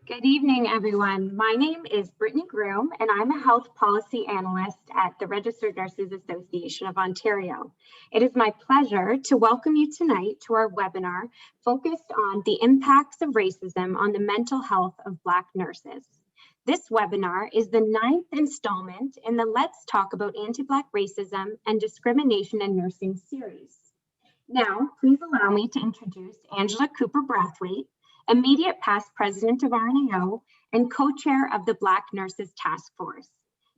Good evening, everyone. My name is Brittany Groom, and I'm a health policy analyst at the Registered Nurses Association of Ontario. It is my pleasure to welcome you tonight to our webinar focused on the impacts of racism on the mental health of Black nurses. This webinar is the 9th installment in the Let's Talk About Anti-Black Racism and Discrimination in Nursing series. Now, please allow me to introduce Angela Cooper-Brathwaite, immediate past president of RNAO and co-chair of the Black Nurses Task Force.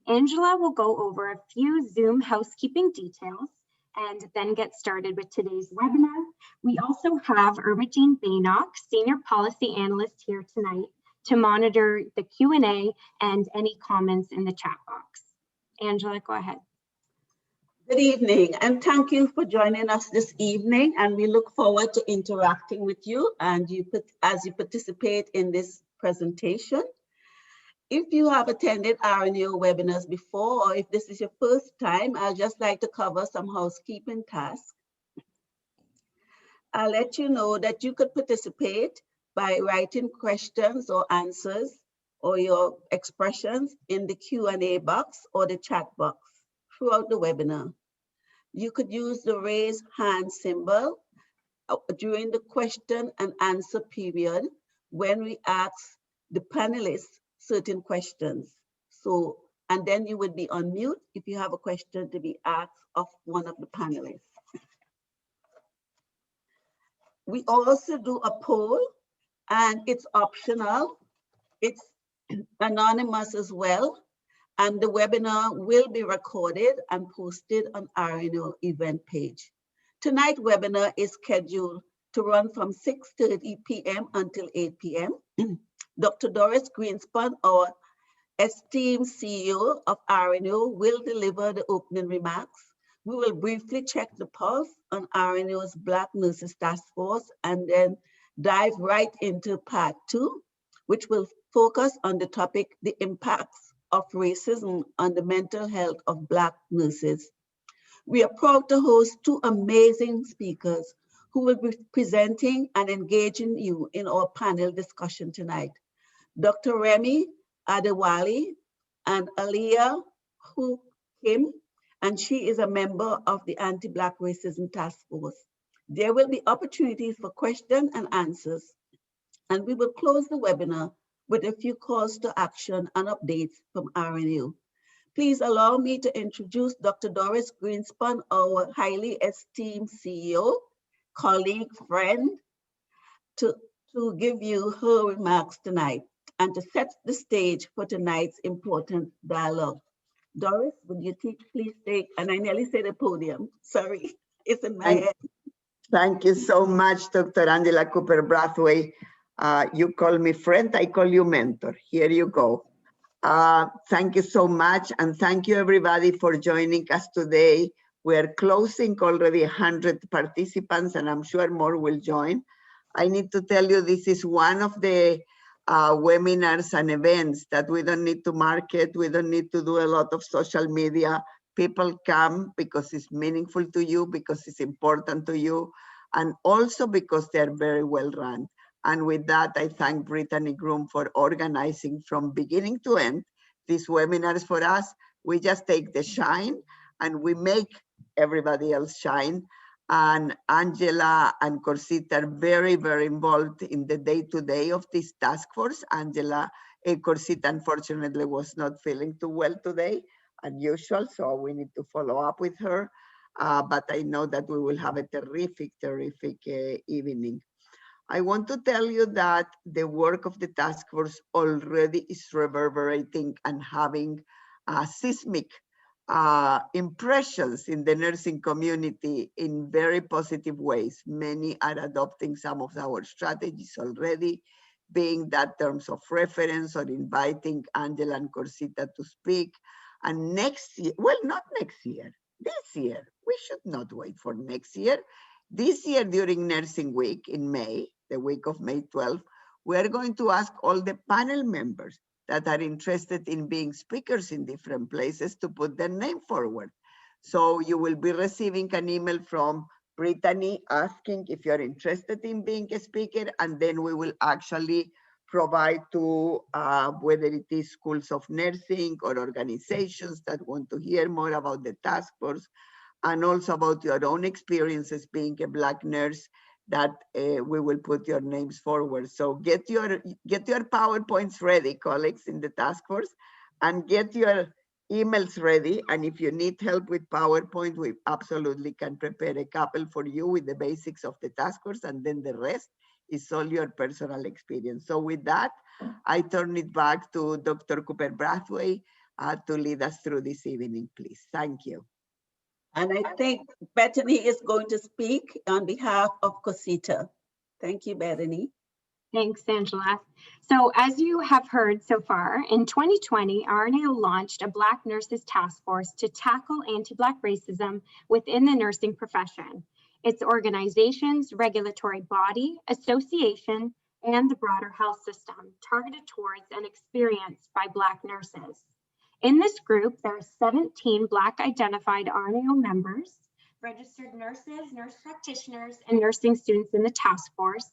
Angela will go over a few Zoom housekeeping details and then get started with today's webinar. We also have Urbajeen Bainock, senior policy analyst, here tonight to monitor the Q&A and any comments in the chat box. Angela, go ahead. Good evening, and thank you for joining us this evening, and we look forward to interacting with you and as you participate in this presentation. If you have attended RNAO webinars before, or if this is your first time, I'd just like to cover some housekeeping tasks. I'll let you know that you could participate by writing questions or answers or your expressions in the Q&A box or the chat box throughout the webinar. You could use the raise hand symbol during the question and answer period when we ask the panelists certain questions. And then you would be on mute if you have a question to be asked of one of the panelists. We also do a poll, and it's optional. It's anonymous as well. And the webinar will be recorded and posted on RNAO event page. Tonight's webinar is scheduled to run from 6:30 p.m. until 8 p.m. Dr. Doris Greenspan, our esteemed CEO of RNAO, will deliver the opening remarks. We will briefly check the pulse on RNAO's Black Nurses Task Force and then dive right into part 2, which will focus on the topic, the impacts of racism on the mental health of Black nurses. We are proud to host 2 amazing speakers who will be presenting and engaging you in our panel discussion tonight. Dr. Remy Adawale and Aliyah Hu Kim, and she is a member of the Anti-Black Racism Task Force. There will be opportunities for questions and answers, and we will close the webinar with a few calls to action and updates from RNAO. Please allow me to introduce Dr. Doris Greenspan, our highly esteemed CEO, colleague, friend, to give you her remarks tonight and to set the stage for tonight's important dialogue. Doris, would you please take, and I nearly said the podium, sorry, it's in my head. Thank you so much, Dr. Angela Cooper-Brathwaite. You call me friend, I call you mentor. Here you go. Thank you so much, and thank you everybody for joining us today. We're closing already 100 participants, and I'm sure more will join. I need to tell you, this is one of the webinars and events that we don't need to market. We don't need to do a lot of social media. People come because it's meaningful to you, because it's important to you, and also because they're very well run. And with that, I thank Brittany Groom for organizing from beginning to end these webinars for us. We just take the shine and we make everybody else shine. And Angela and Corsita are very, very involved in the day-to-day of this task force. Angela, Corsita unfortunately was not feeling too well today, unusual, so we need to follow up with her. But I know that we will have a terrific, terrific evening. I want to tell you that the work of the task force already is reverberating and having seismic impressions in the nursing community in very positive ways. Many are adopting some of our strategies already, being that terms of reference or inviting Angela and Corsita to speak. And next year, well, not next year, this year, we should not wait for next year. This year during Nursing Week in May, the week of May 12th, we are going to ask all the panel members that are interested in being speakers in different places to put their name forward. So you will be receiving an email from Brittany asking if you're interested in being a speaker, and then we will actually provide to whether it is schools of nursing or organizations that want to hear more about the task force, and also about your own experiences being a Black nurse, that we will put your names forward. So get your PowerPoints ready, colleagues in the task force, and get your emails ready. And if you need help with PowerPoint, we absolutely can prepare a couple for you with the basics of the task force, and then the rest is all your personal experience. So with that, I turn it back to Dr. Cooper Brathwaite to lead us through this evening, please. Thank you. And I think Bethany is going to speak on behalf of COSITA. Thank you, Bethany. Thanks, Angela. So as you have heard so far, in 2020, RNAO launched a Black Nurses Task Force to tackle anti-Black racism within the nursing profession. Its organizations, regulatory body, association, and the broader health system targeted towards and experienced by Black nurses. In this group, there are 17 Black identified RNAO members, registered nurses, nurse practitioners, and nursing students in the task force.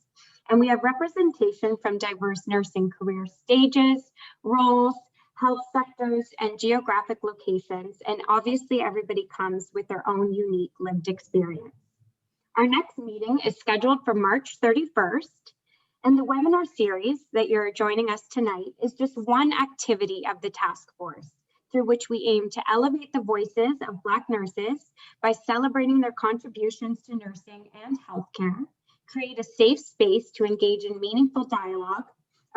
And we have representation from diverse nursing career stages, roles, health sectors, and geographic locations. And obviously everybody comes with their own unique lived experience. Our next meeting is scheduled for March 31st. And the webinar series that you're joining us tonight is just one activity of the task force, through which we aim to elevate the voices of Black nurses by celebrating their contributions to nursing and healthcare, create a safe space to engage in meaningful dialogue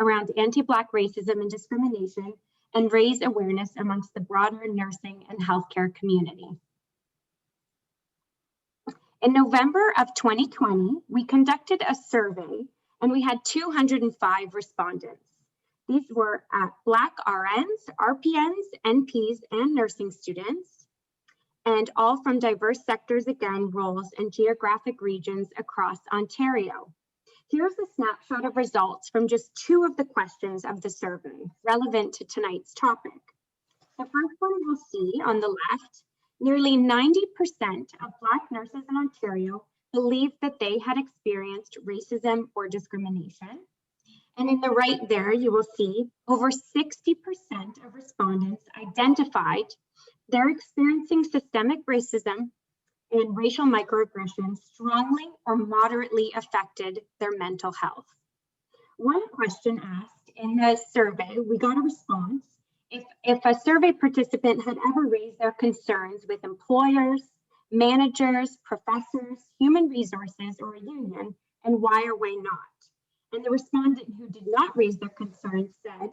around anti-Black racism and discrimination, and raise awareness amongst the broader nursing and healthcare community. In November of 2020, we conducted a survey and we had 205 respondents. These were Black RNs, RPNs, NPs, and nursing students, and all from diverse sectors, again, roles, and geographic regions across Ontario. Here's a snapshot of results from just 2 of the questions of the survey relevant to tonight's topic. The first one we'll see on the left, nearly 90% of Black nurses in Ontario believed that they had experienced racism or discrimination. And in the right there, you will see over 60% of respondents identified they're experiencing systemic racism and racial microaggressions strongly or moderately affected their mental health. One question asked in the survey, we got a response, if a survey participant had ever raised their concerns with employers, managers, professors, human resources, or a union, and why or why not. And the respondent who did not raise their concerns said,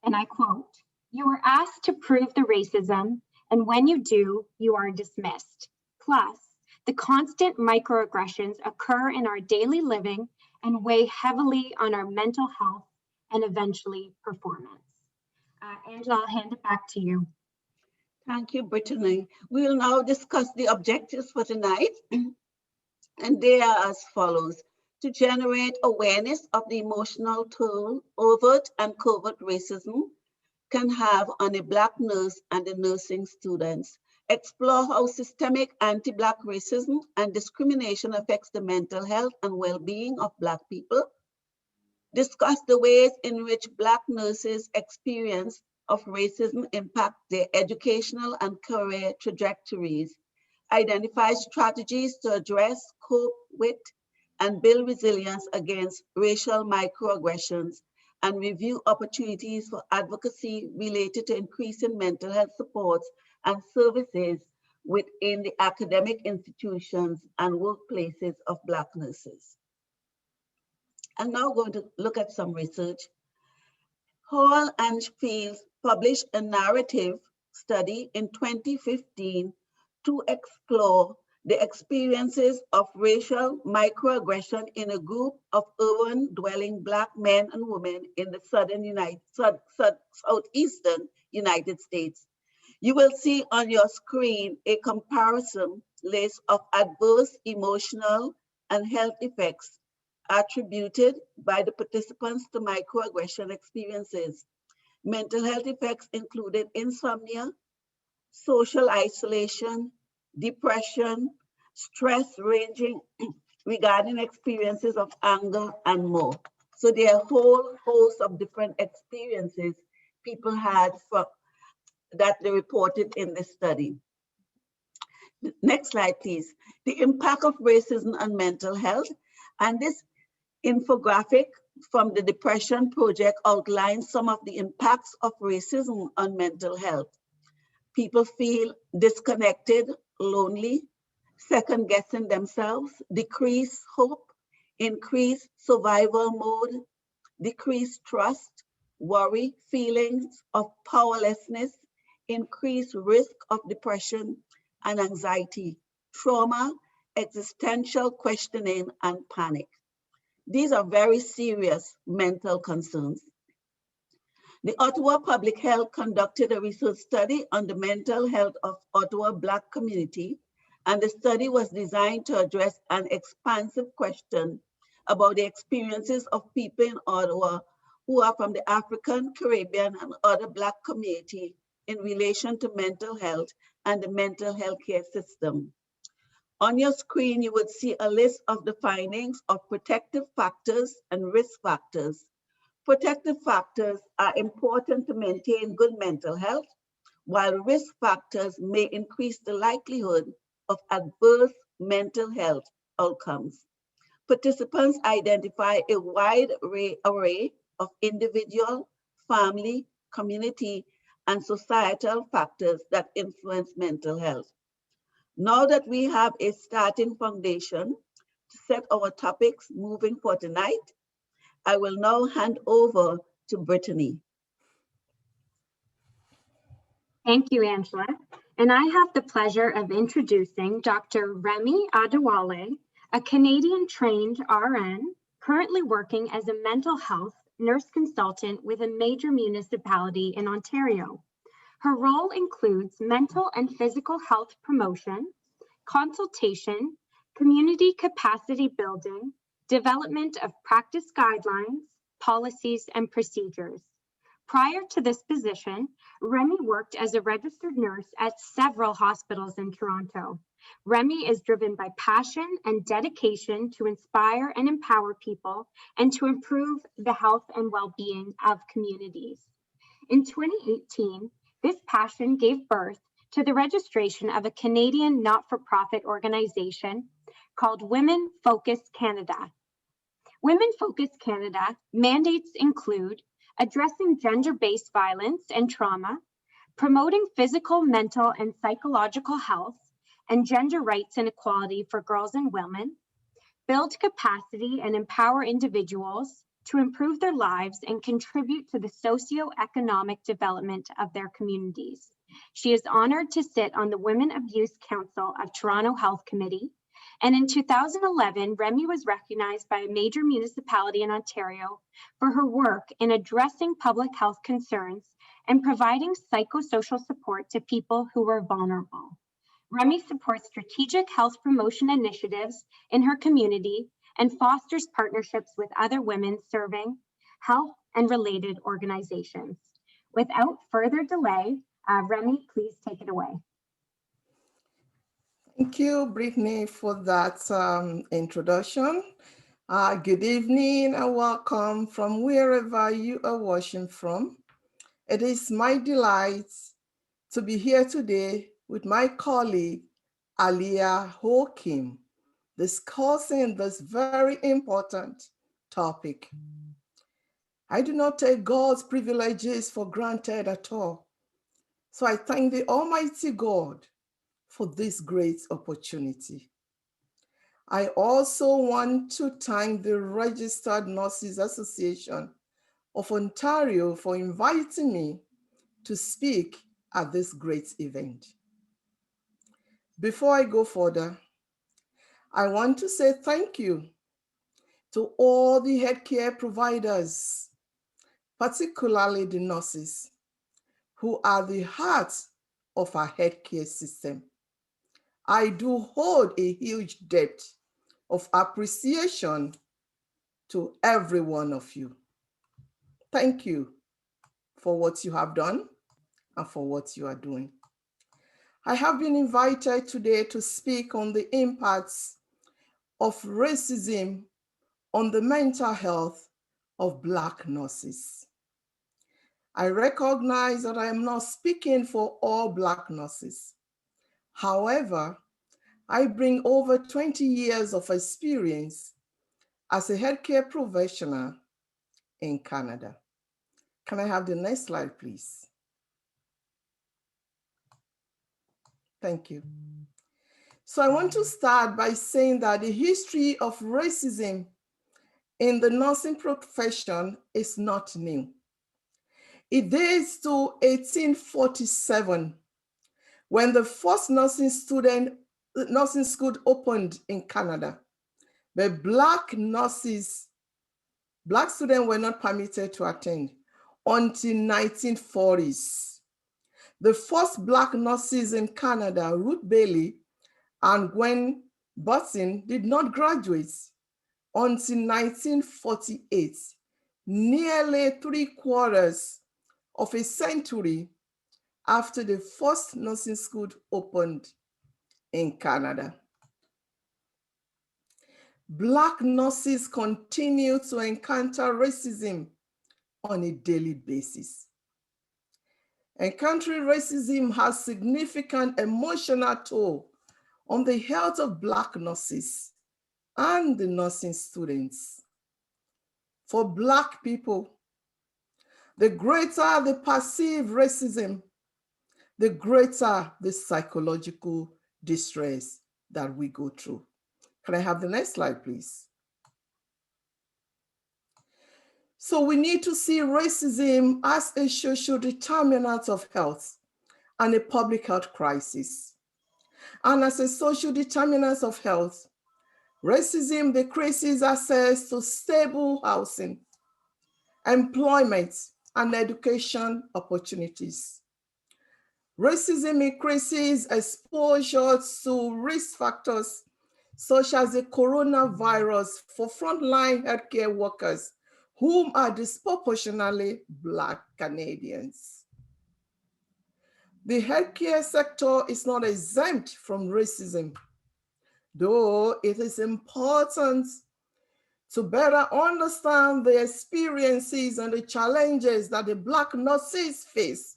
and I quote, "You are asked to prove the racism, and when you do, you are dismissed. Plus, the constant microaggressions occur in our daily living and weigh heavily on our mental health and eventually performance." Angela, I'll hand it back to you. Thank you, Brittany. We will now discuss the objectives for tonight, and they are as follows: to generate awareness of the emotional toll overt and covert racism can have on a Black nurse and the nursing students, explore how systemic anti-Black racism and discrimination affects the mental health and well-being of Black people, discuss the ways in which Black nurses' experience of racism impact their educational and career trajectories, identify strategies to address, cope with, and build resilience against racial microaggressions, and review opportunities for advocacy related to increasing mental health supports and services within the academic institutions and workplaces of Black nurses. I'm now going to look at some research. Hall and Fields published a narrative study in 2015 to explore the experiences of racial microaggression in a group of urban dwelling Black men and women in the southeastern United States. You will see on your screen a comparison list of adverse emotional and health effects attributed by the participants to microaggression experiences. Mental health effects included insomnia, social isolation, depression, stress ranging regarding experiences of anger, and more. So there are a whole host of different experiences people had that they reported in this study. Next slide, please. The impact of racism on mental health. And this infographic from the Depression Project outlines some of the impacts of racism on mental health. People feel disconnected, lonely, second-guessing themselves, decreased hope, increased survival mode, decreased trust, worry, feelings of powerlessness, increased risk of depression and anxiety, trauma, existential questioning, and panic. These are very serious mental concerns. The Ottawa Public Health conducted a research study on the mental health of Ottawa Black community, and the study was designed to address an expansive question about the experiences of people in Ottawa who are from the African, Caribbean, and other Black community in relation to mental health and the mental health care system. On your screen, you would see a list of the findings of protective factors and risk factors. Protective factors are important to maintain good mental health, while risk factors may increase the likelihood of adverse mental health outcomes. Participants identify a wide array of individual, family, community, and societal factors that influence mental health. Now that we have a starting foundation to set our topics moving for tonight, I will now hand over to Brittany. Thank you, Angela. And I have the pleasure of introducing Dr. Remy Adawale, a Canadian-trained RN, currently working as a mental health nurse consultant with a major municipality in Ontario. Her role includes mental and physical health promotion, consultation, community capacity building, development of practice guidelines, policies, and procedures. Prior to this position, Remy worked as a registered nurse at several hospitals in Toronto. Remy is driven by passion and dedication to inspire and empower people and to improve the health and well-being of communities. In 2018, this passion gave birth to the registration of a Canadian not-for-profit organization called Women Focus Canada. Women Focus Canada mandates include addressing gender-based violence and trauma, promoting physical, mental, and psychological health, and gender rights and equality for girls and women, build capacity and empower individuals to improve their lives and contribute to the socio-economic development of their communities. She is honored to sit on the Women of Use Council of Toronto Health Committee, and in 2011, Remy was recognized by a major municipality in Ontario for her work in addressing public health concerns and providing psychosocial support to people who were vulnerable. Remy supports strategic health promotion initiatives in her community and fosters partnerships with other women serving health and related organizations. Without further delay, Remy, please take it away. Thank you, Brittany, for that introduction. Good evening and welcome from wherever you are watching from. It is my delight to be here today with my colleague, Alia Hakim, discussing this very important topic. I do not take God's privileges for granted at all. So I thank the Almighty God for this great opportunity. I also want to thank the Registered Nurses Association of Ontario for inviting me to speak at this great event. Before I go further, I want to say thank you to all the healthcare providers, particularly the nurses, who are the heart of our healthcare system. I do hold a huge debt of appreciation to every one of you. Thank you for what you have done and for what you are doing. I have been invited today to speak on the impacts of racism on the mental health of Black nurses. I recognize that I am not speaking for all Black nurses. However, I bring over 20 years of experience as a healthcare professional in Canada. Can I have the next slide, please? Thank you. So I want to start by saying that the history of racism in the nursing profession is not new. It dates to 1847, when the first nursing school opened in Canada. But Black students were not permitted to attend until 1940s. The first Black nurses in Canada, Ruth Bailey and Gwen Burton, did not graduate until 1948, nearly 3/4 of a century after the first nursing school opened in Canada. Black nurses continue to encounter racism on a daily basis. Encountering racism has significant emotional toll on the health of Black nurses and the nursing students. For Black people, the greater the perceived racism, the greater the psychological distress that we go through. Can I have the next slide, please? So we need to see racism as a social determinant of health and a public health crisis. And as a social determinant of health, racism decreases access to stable housing, employment, and education opportunities. Racism increases exposure to risk factors such as the coronavirus for frontline healthcare workers, whom are disproportionately Black Canadians. The healthcare sector is not exempt from racism, though it is important to better understand the experiences and the challenges that the Black nurses face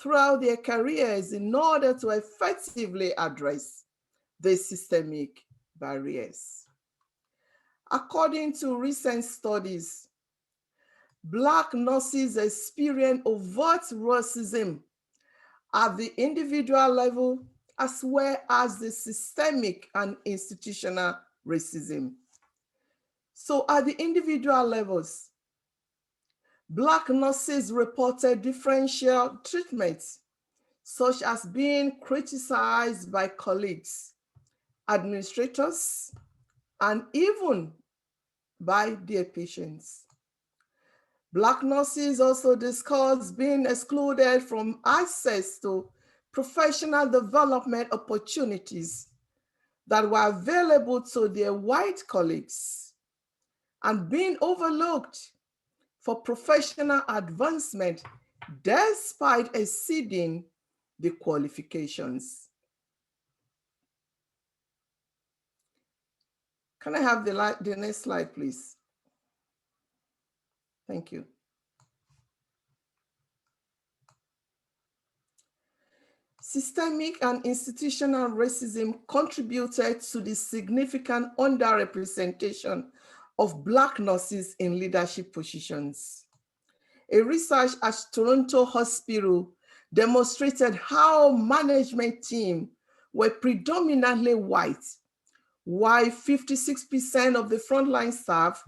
throughout their careers in order to effectively address the systemic barriers. According to recent studies, Black nurses experience overt racism at the individual level as well as the systemic and institutional racism. So at the individual levels, Black nurses reported differential treatments, such as being criticized by colleagues, administrators, and even by their patients. Black nurses also discussed being excluded from access to professional development opportunities that were available to their white colleagues and being overlooked for professional advancement despite exceeding the qualifications. Can I have the next slide, please? Thank you. Systemic and institutional racism contributed to the significant underrepresentation of Black nurses in leadership positions. A research at Toronto Hospital demonstrated how management teams were predominantly white, while 56% of the frontline staff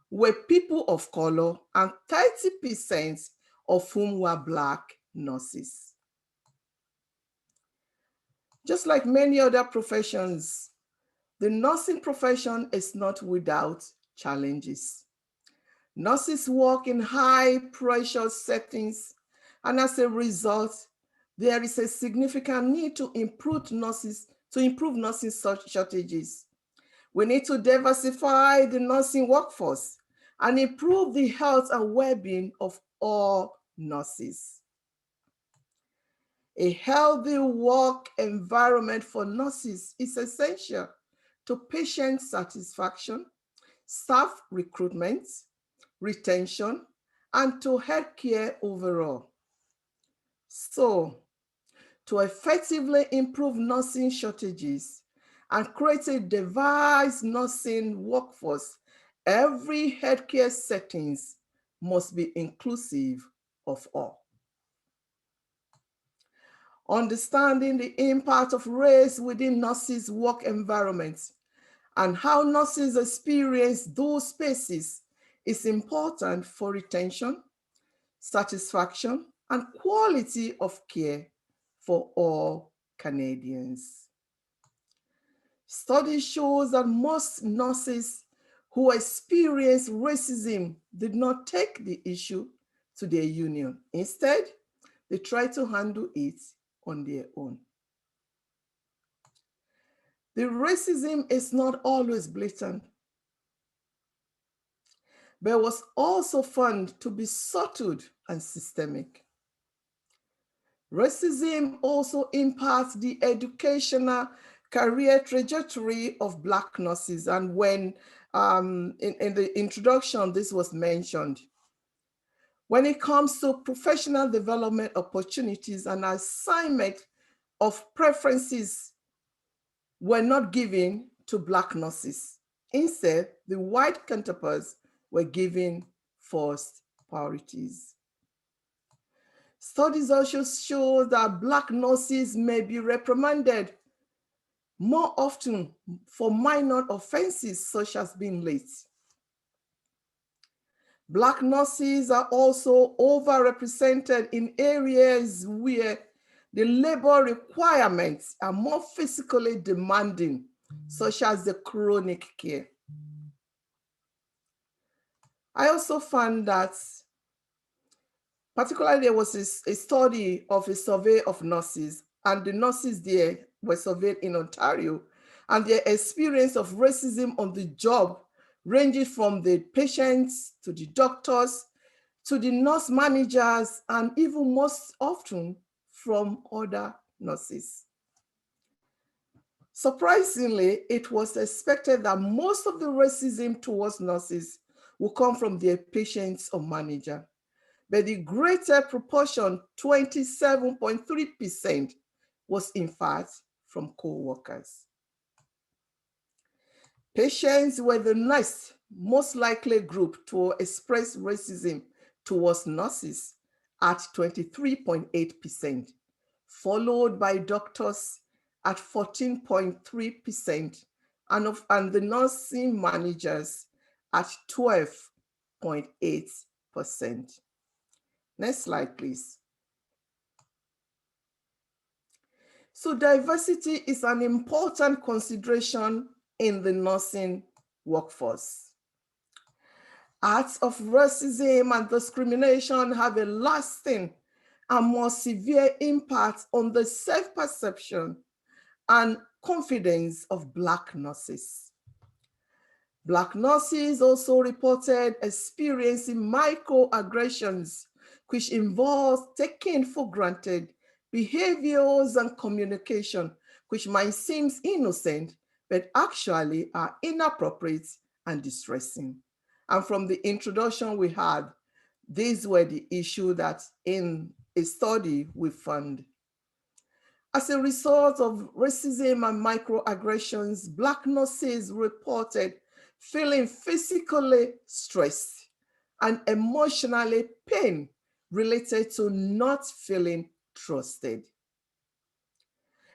were people of color and 30% of whom were Black nurses. Just like many other professions, the nursing profession is not without challenges. Nurses work in high pressure settings, and as a result, there is a significant need to improve nursing shortages. We need to diversify the nursing workforce and improve the health and well-being of all nurses. A healthy work environment for nurses is essential to patient satisfaction, staff recruitment, retention, and to healthcare overall. So, to effectively improve nursing shortages and create a diverse nursing workforce, every healthcare settings must be inclusive of all. Understanding the impact of race within nurses' work environments and how nurses experience those spaces is important for retention, satisfaction, and quality of care for all Canadians. Study shows that most nurses who experience racism did not take the issue to their union. Instead, they try to handle it on their own. The racism is not always blatant, but was also found to be subtle and systemic. Racism also impacts the educational career trajectory of Black nurses. And when in the introduction, this was mentioned. When it comes to professional development opportunities and assignment of preferences were not given to Black nurses. Instead, the white counterparts were given first priorities. Studies also show that Black nurses may be reprimanded more often for minor offenses such as being late. Black nurses are also overrepresented in areas where the labor requirements are more physically demanding, such as the chronic care. I also found that, particularly there was a study of a survey of nurses, and the nurses there were surveyed in Ontario, and their experience of racism on the job ranging from the patients to the doctors to the nurse managers, and even most often from other nurses. Surprisingly, it was expected that most of the racism towards nurses will come from their patients or manager, but the greater proportion, 27.3%, was in fact from co-workers. Patients were the next most likely group to express racism towards nurses at 23.8%, followed by doctors at 14.3%, and the nursing managers at 12.8%. Next slide, please. So diversity is an important consideration in the nursing workforce. Acts of racism and discrimination have a lasting and more severe impact on the self-perception and confidence of Black nurses. Black nurses also reported experiencing microaggressions, which involves taking for granted behaviors and communication, which might seem innocent, but actually are inappropriate and distressing. And from the introduction we had, these were the issues that in a study we found. As a result of racism and microaggressions, Black nurses reported feeling physically stressed and emotionally pain related to not feeling trusted.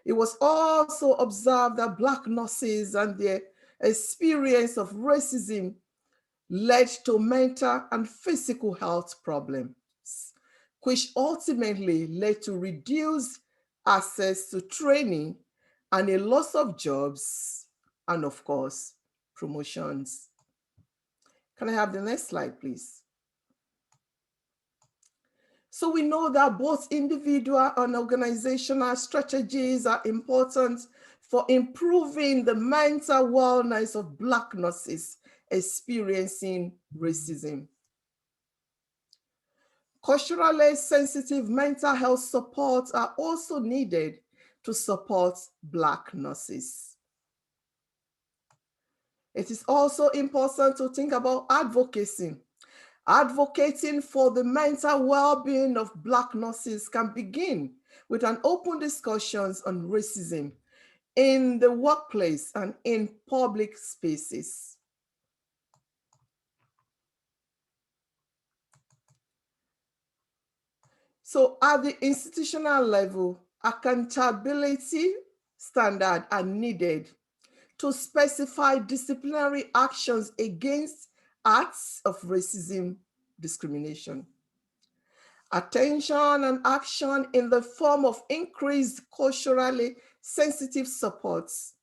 It was also observed that Black nurses and their experience of racism led to mental and physical health problems, which ultimately led to reduced access to training and a loss of jobs, and of course, promotions. Can I have the next slide, please? So we know that both individual and organizational strategies are important for improving the mental wellness of Black nurses experiencing racism. Culturally sensitive mental health supports are also needed to support Black nurses. It is also important to think about advocacy. Advocating for the mental well-being of Black nurses can begin with an open discussions on racism in the workplace and in public spaces. So at the institutional level, accountability standards are needed to specify disciplinary actions against acts of racism, discrimination. Attention and action in the form of increased culturally sensitive supports,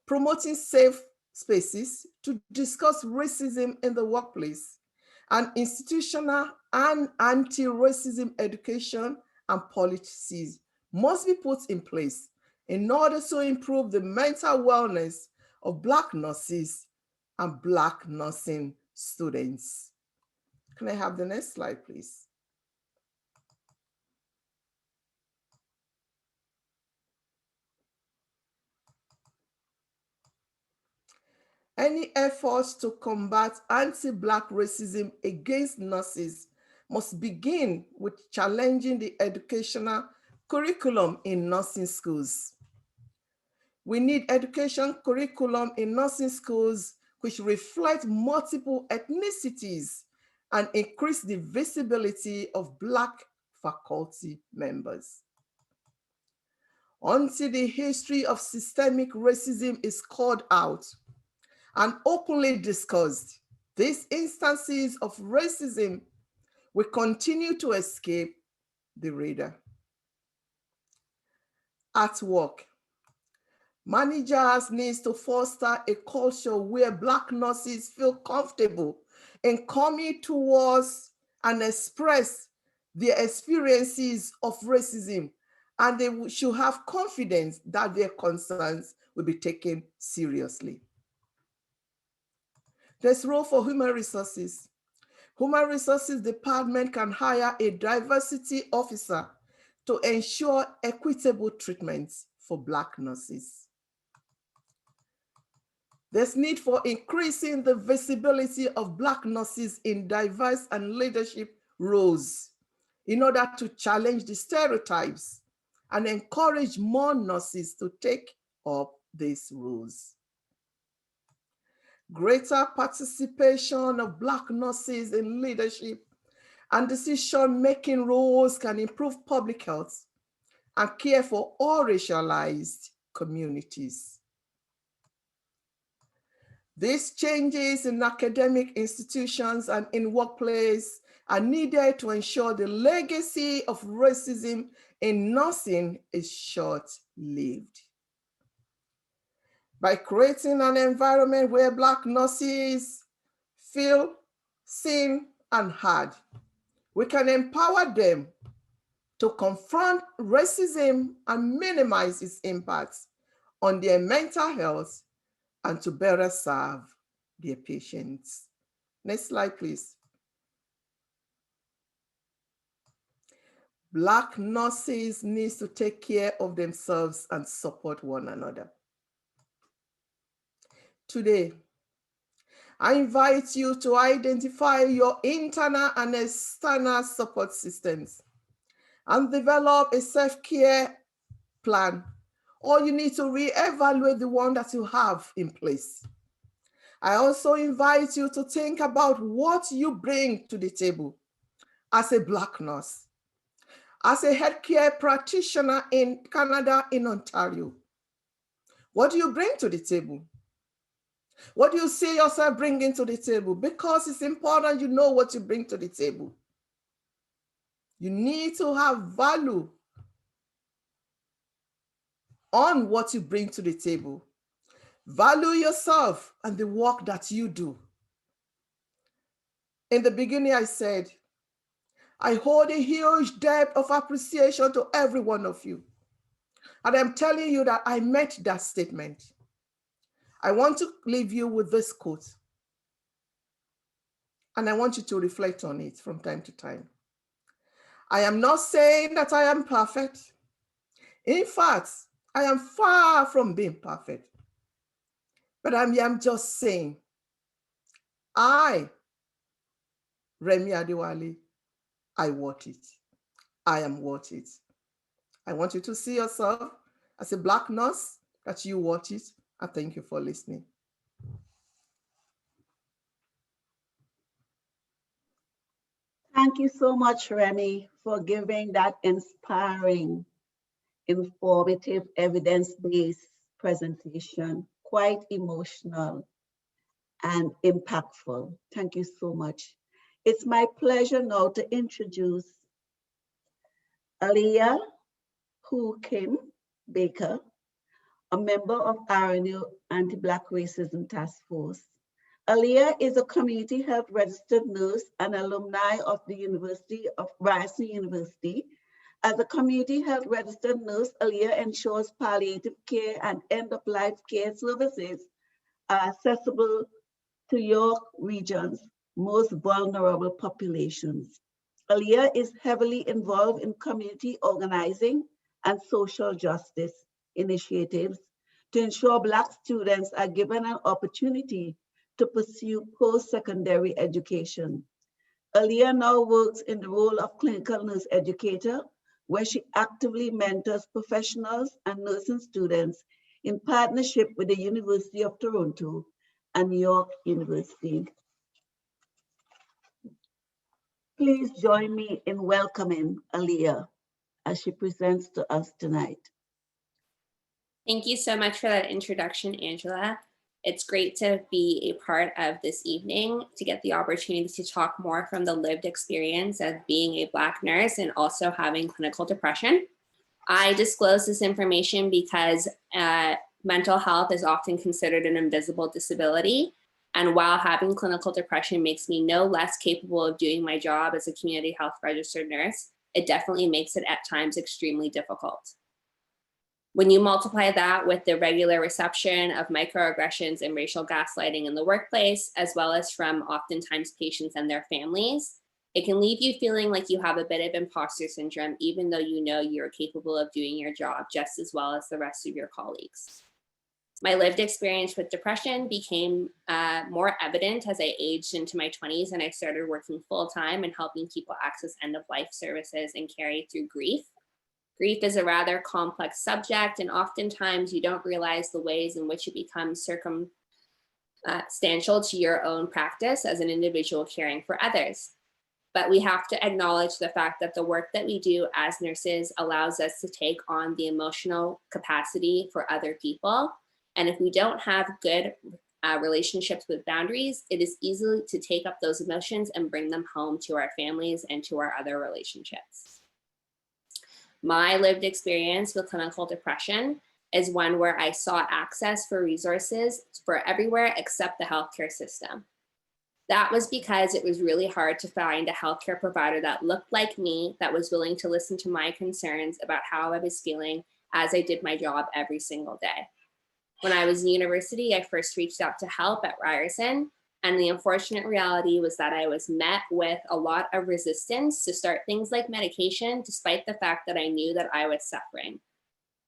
promoting safe spaces to discuss racism in the workplace, and institutional and anti-racism education and policies must be put in place in order to improve the mental wellness of Black nurses and Black nursing students. Can I have the next slide, please? Any efforts to combat anti-Black racism against nurses must begin with challenging the educational curriculum in nursing schools. We need education curriculum in nursing schools which reflect multiple ethnicities and increase the visibility of Black faculty members. Until the history of systemic racism is called out and openly discussed, these instances of racism will continue to escape the radar. At work, managers need to foster a culture where Black nurses feel comfortable in coming towards and express their experiences of racism, and they should have confidence that their concerns will be taken seriously. There's role for human resources. Human Resources Department can hire a diversity officer to ensure equitable treatment for Black nurses. There's need for increasing the visibility of Black nurses in diverse and leadership roles in order to challenge the stereotypes and encourage more nurses to take up these roles. Greater participation of Black nurses in leadership and decision-making roles can improve public health and care for all racialized communities. These changes in academic institutions and in workplace are needed to ensure the legacy of racism in nursing is short-lived. By creating an environment where Black nurses feel seen and heard, we can empower them to confront racism and minimize its impacts on their mental health and to better serve their patients. Next slide, please. Black nurses need to take care of themselves and support one another. Today, I invite you to identify your internal and external support systems and develop a self-care plan, or you need to reevaluate the one that you have in place. I also invite you to think about what you bring to the table as a Black nurse, as a healthcare practitioner in Canada, in Ontario. What do you bring to the table? What do you see yourself bringing to the table? Because it's important you know what you bring to the table. You need to have value on what you bring to the table. Value yourself and the work that you do. In the beginning, I said, I hold a huge debt of appreciation to every one of you. And I'm telling you that I met that statement. I want to leave you with this quote. And I want you to reflect on it from time to time. I am not saying that I am perfect. In fact, I am far from being perfect. But I am just saying, I Remy Adawale, I want it. I am worth it. I want you to see yourself as a Black nurse, that you want it. And thank you for listening. Thank you so much, Remy, for giving that inspiring, informative, evidence-based presentation. Quite emotional and impactful. Thank you so much. It's my pleasure now to introduce Aliyah Kim Baker, a member of RNAO Anti-Black Racism Task Force. Aliyah is a community health registered nurse and alumni of the University of Ryerson University. As a community health registered nurse, Aliyah ensures palliative care and end-of-life care services are accessible to York Region's most vulnerable populations. Aliyah is heavily involved in community organizing and social justice initiatives to ensure Black students are given an opportunity to pursue post-secondary education. Aliyah now works in the role of clinical nurse educator, where she actively mentors professionals and nursing students in partnership with the University of Toronto and York University. Please join me in welcoming Aliyah as she presents to us tonight. Thank you so much for that introduction, Angela. It's great to be a part of this evening, to get the opportunity to talk more from the lived experience of being a Black nurse and also having clinical depression. I disclose this information because mental health is often considered an invisible disability. And while having clinical depression makes me no less capable of doing my job as a community health registered nurse, it definitely makes it at times extremely difficult. When you multiply that with the regular reception of microaggressions and racial gaslighting in the workplace, as well as from oftentimes patients and their families, it can leave you feeling like you have a bit of imposter syndrome, even though you know you're capable of doing your job just as well as the rest of your colleagues. My lived experience with depression became more evident as I aged into my 20s and I started working full-time and helping people access end-of-life services and carry through grief. Grief is a rather complex subject, and oftentimes you don't realize the ways in which it becomes circumstantial to your own practice as an individual caring for others. But we have to acknowledge the fact that the work that we do as nurses allows us to take on the emotional capacity for other people. And if we don't have good relationships with boundaries, it is easy to take up those emotions and bring them home to our families and to our other relationships. My lived experience with clinical depression is one where I sought access for resources for everywhere except the healthcare system. That was because it was really hard to find a healthcare provider that looked like me, that was willing to listen to my concerns about how I was feeling as I did my job every single day. When I was in university, I first reached out to help at Ryerson, and the unfortunate reality was that I was met with a lot of resistance to start things like medication, despite the fact that I knew that I was suffering.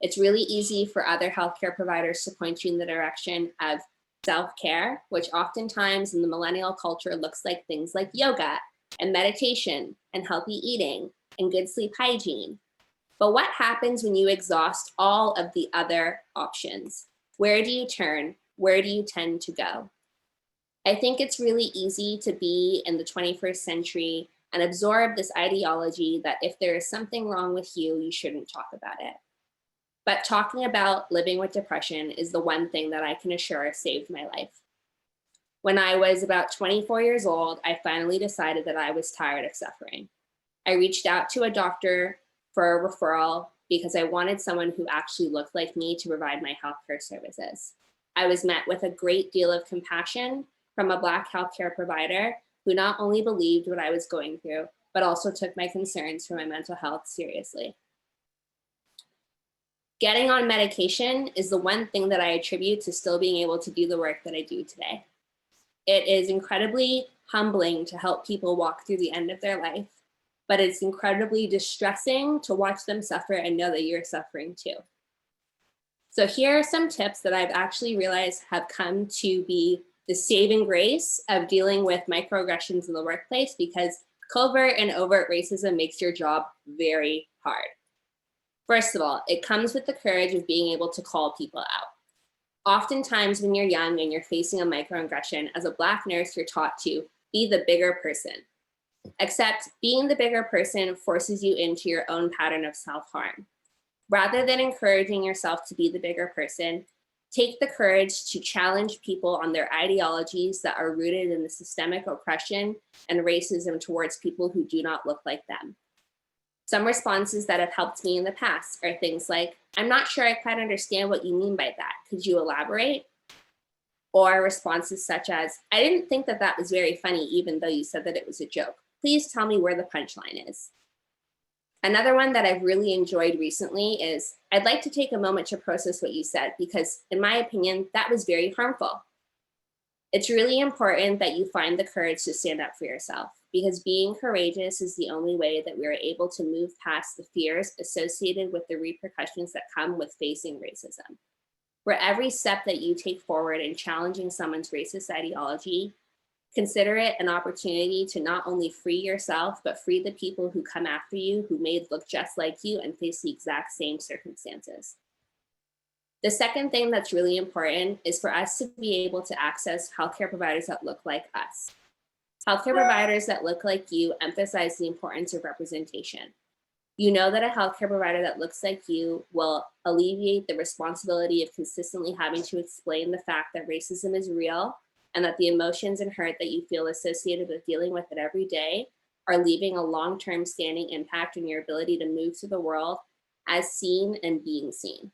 It's really easy for other healthcare providers to point you in the direction of self-care, which oftentimes in the millennial culture looks like things like yoga and meditation and healthy eating and good sleep hygiene. But what happens when you exhaust all of the other options? Where do you turn? Where do you tend to go? I think it's really easy to be in the 21st century and absorb this ideology that if there is something wrong with you, you shouldn't talk about it. But talking about living with depression is the one thing that I can assure saved my life. When I was about 24 years old, I finally decided that I was tired of suffering. I reached out to a doctor for a referral because I wanted someone who actually looked like me to provide my healthcare services. I was met with a great deal of compassion from a Black healthcare provider who not only believed what I was going through, but also took my concerns for my mental health seriously. Getting on medication is the one thing that I attribute to still being able to do the work that I do today. It is incredibly humbling to help people walk through the end of their life, but it's incredibly distressing to watch them suffer and know that you're suffering too. So here are some tips that I've actually realized have come to be the saving grace of dealing with microaggressions in the workplace, because covert and overt racism makes your job very hard. First of all, it comes with the courage of being able to call people out. Oftentimes when you're young and you're facing a microaggression, as a Black nurse, you're taught to be the bigger person. Except being the bigger person forces you into your own pattern of self-harm. Rather than encouraging yourself to be the bigger person, take the courage to challenge people on their ideologies that are rooted in the systemic oppression and racism towards people who do not look like them. Some responses that have helped me in the past are things like, I'm not sure I quite understand what you mean by that. Could you elaborate? Or responses such as, I didn't think that that was very funny, even though you said that it was a joke. Please tell me where the punchline is. Another one that I've really enjoyed recently is, I'd like to take a moment to process what you said, because in my opinion, that was very harmful. It's really important that you find the courage to stand up for yourself, because being courageous is the only way that we're able to move past the fears associated with the repercussions that come with facing racism. For every step that you take forward in challenging someone's racist ideology, consider it an opportunity to not only free yourself, but free the people who come after you, who may look just like you and face the exact same circumstances. The second thing that's really important is for us to be able to access healthcare providers that look like us. Healthcare providers that look like you emphasize the importance of representation. You know that a healthcare provider that looks like you will alleviate the responsibility of consistently having to explain the fact that racism is real, and that the emotions and hurt that you feel associated with dealing with it every day are leaving a long-term standing impact on your ability to move through the world as seen and being seen.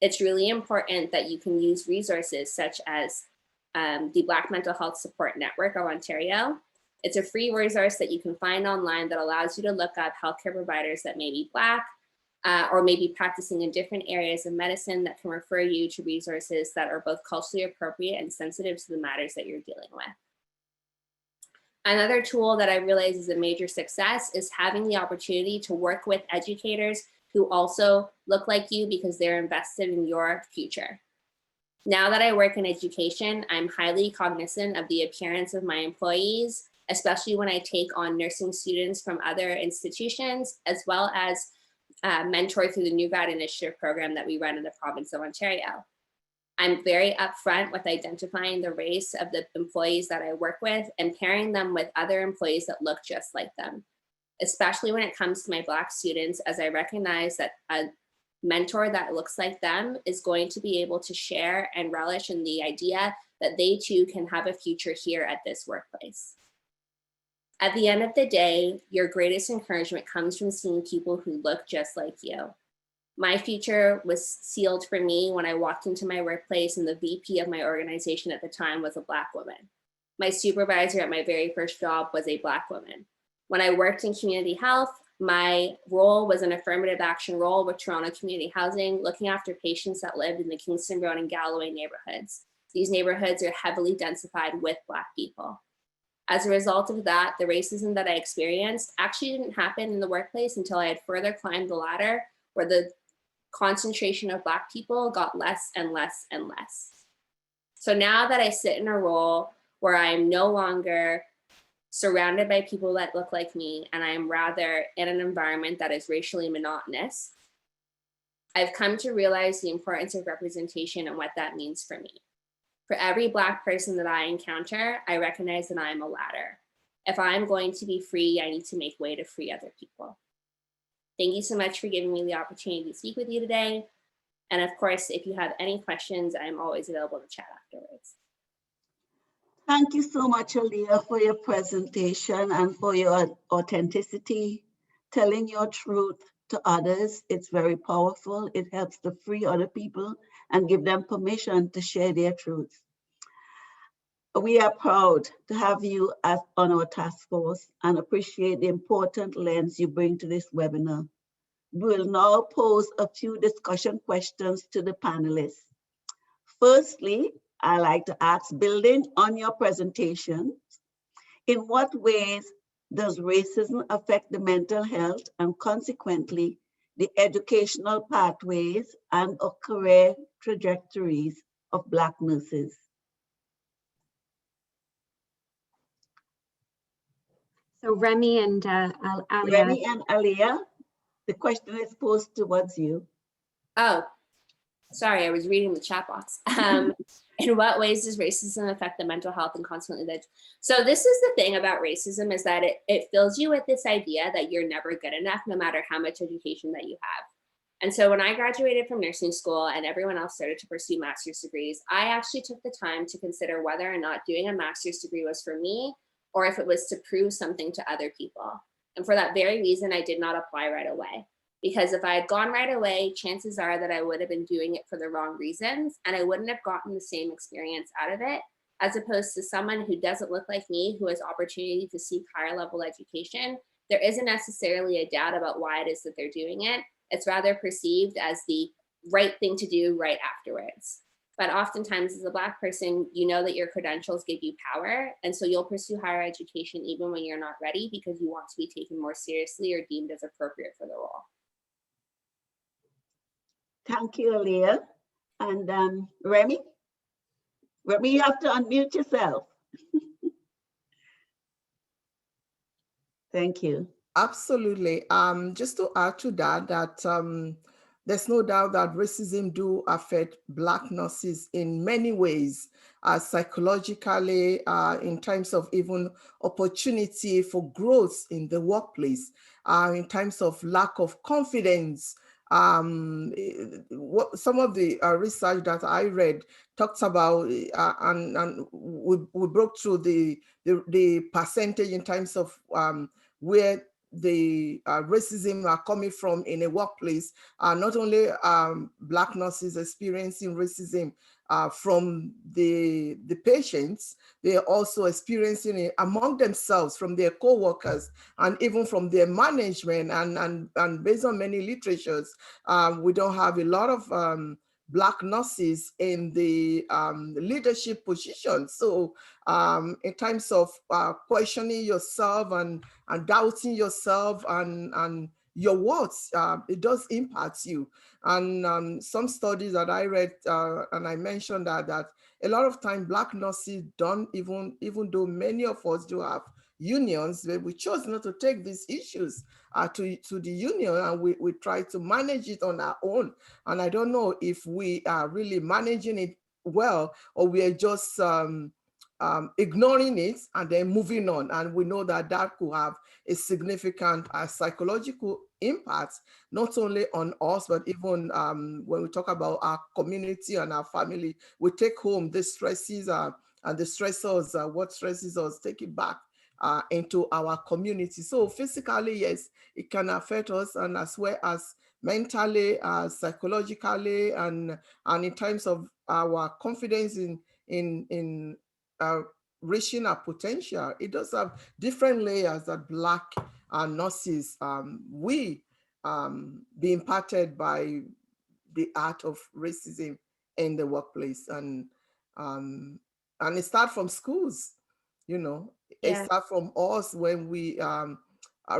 It's really important that you can use resources such as the Black Mental Health Support Network of Ontario. It's a free resource that you can find online that allows you to look up healthcare providers that may be Black, or maybe practicing in different areas of medicine that can refer you to resources that are both culturally appropriate and sensitive to the matters that you're dealing with. Another tool that I realize is a major success is having the opportunity to work with educators who also look like you, because they're invested in your future. Now that I work in education, I'm highly cognizant of the appearance of my employees, especially when I take on nursing students from other institutions, as well as mentor through the New Grad Initiative program that we run in the province of Ontario. I'm very upfront with identifying the race of the employees that I work with and pairing them with other employees that look just like them, especially when it comes to my Black students, as I recognize that a mentor that looks like them is going to be able to share and relish in the idea that they too can have a future here at this workplace. At the end of the day, your greatest encouragement comes from seeing people who look just like you. My future was sealed for me when I walked into my workplace, and the VP of my organization at the time was a Black woman. My supervisor at my very first job was a Black woman. When I worked in community health, my role was an affirmative action role with Toronto Community Housing, looking after patients that lived in the Kingston Road and Galloway neighborhoods. These neighborhoods are heavily densified with Black people. As a result of that, the racism that I experienced actually didn't happen in the workplace until I had further climbed the ladder, where the concentration of Black people got less and less and less. So now that I sit in a role where I'm no longer surrounded by people that look like me, and I am rather in an environment that is racially monotonous, I've come to realize the importance of representation and what that means for me. For every Black person that I encounter, I recognize that I'm a ladder. If I'm going to be free, I need to make way to free other people. Thank you so much for giving me the opportunity to speak with you today. And of course, if you have any questions, I'm always available to chat afterwards. Thank you so much, Aaliyah, for your presentation and for your authenticity, telling your truth to others. It's very powerful. It helps to free other people and give them permission to share their truth. We are proud to have you on our task force and appreciate the important lens you bring to this webinar. We will now pose a few discussion questions to the panelists. Firstly, I like to ask, building on your presentation, in what ways does racism affect the mental health and consequently the educational pathways and or career trajectories of Black nurses? So Remy and Alia. Remy and Alia, the question is posed towards you. Oh, sorry, I was reading the chat box. In what ways does racism affect the mental health and consequently that? So this is the thing about racism, is that it fills you with this idea that you're never good enough, no matter how much education that you have. And so when I graduated from nursing school and everyone else started to pursue master's degrees, I actually took the time to consider whether or not doing a master's degree was for me, or if it was to prove something to other people. And for that very reason, I did not apply right away. Because if I had gone right away, chances are that I would have been doing it for the wrong reasons, and I wouldn't have gotten the same experience out of it, as opposed to someone who doesn't look like me, who has opportunity to seek higher level education. There isn't necessarily a doubt about why it is that they're doing it. It's rather perceived as the right thing to do right afterwards. But oftentimes as a Black person, you know that your credentials give you power, and so you'll pursue higher education even when you're not ready, because you want to be taken more seriously or deemed as appropriate for the role. Thank you, Alia. And Remy? Remy, you have to unmute yourself. Thank you. Absolutely. Just to add to that, there's no doubt that racism do affect Black nurses in many ways, psychologically, in terms of even opportunity for growth in the workplace, in terms of lack of confidence. Some of the research that I read talks about, and we broke through the percentage in terms of where the racism are coming from in a workplace. Not only Black nurses experiencing racism from the patients, they are also experiencing it among themselves, from their co-workers, and even from their management. And based on many literatures, we don't have a lot of Black nurses in the leadership positions. So in terms of questioning yourself and doubting yourself and your words, it does impact you. And some studies that I read, and I mentioned that a lot of time Black nurses don't even though many of us do have unions, but we chose not to take these issues to the union, and we try to manage it on our own. And I don't know if we are really managing it well, or we are just ignoring it and then moving on. And we know that that could have a significant psychological impact, not only on us, but even when we talk about our community and our family. We take home the stresses and the stressors, what stresses us, take it back into our community. So physically, yes, it can affect us, and as well as mentally, psychologically, and in terms of our confidence in reaching our potential. It does have different layers that Black nurses we be impacted by the art of racism in the workplace, and it starts from schools. You know, Yeah. it starts from us when we are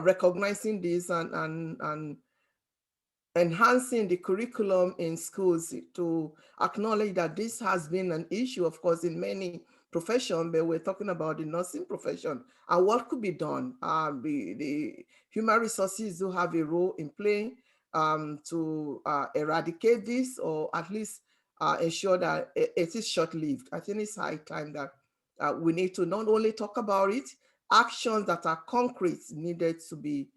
recognizing this and enhancing the curriculum in schools to acknowledge that this has been an issue, of course, in many professions, but we're talking about the nursing profession and what could be done. The human resources do have a role in playing to eradicate this, or at least ensure that it is short-lived. I think it's high time that we need to not only talk about it, actions that are concrete needed to be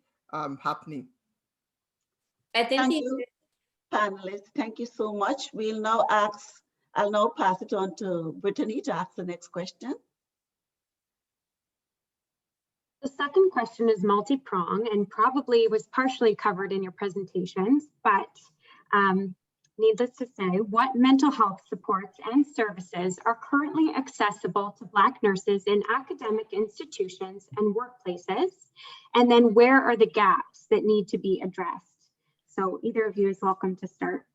happening. I think Thank you, panelists. Thank you so much. I'll now pass it on to Brittany to ask the next question. The second question is multi-pronged and probably was partially covered in your presentations, but needless to say, what mental health supports and services are currently accessible to Black nurses in academic institutions and workplaces? And then where are the gaps that need to be addressed? So either of you is welcome to start.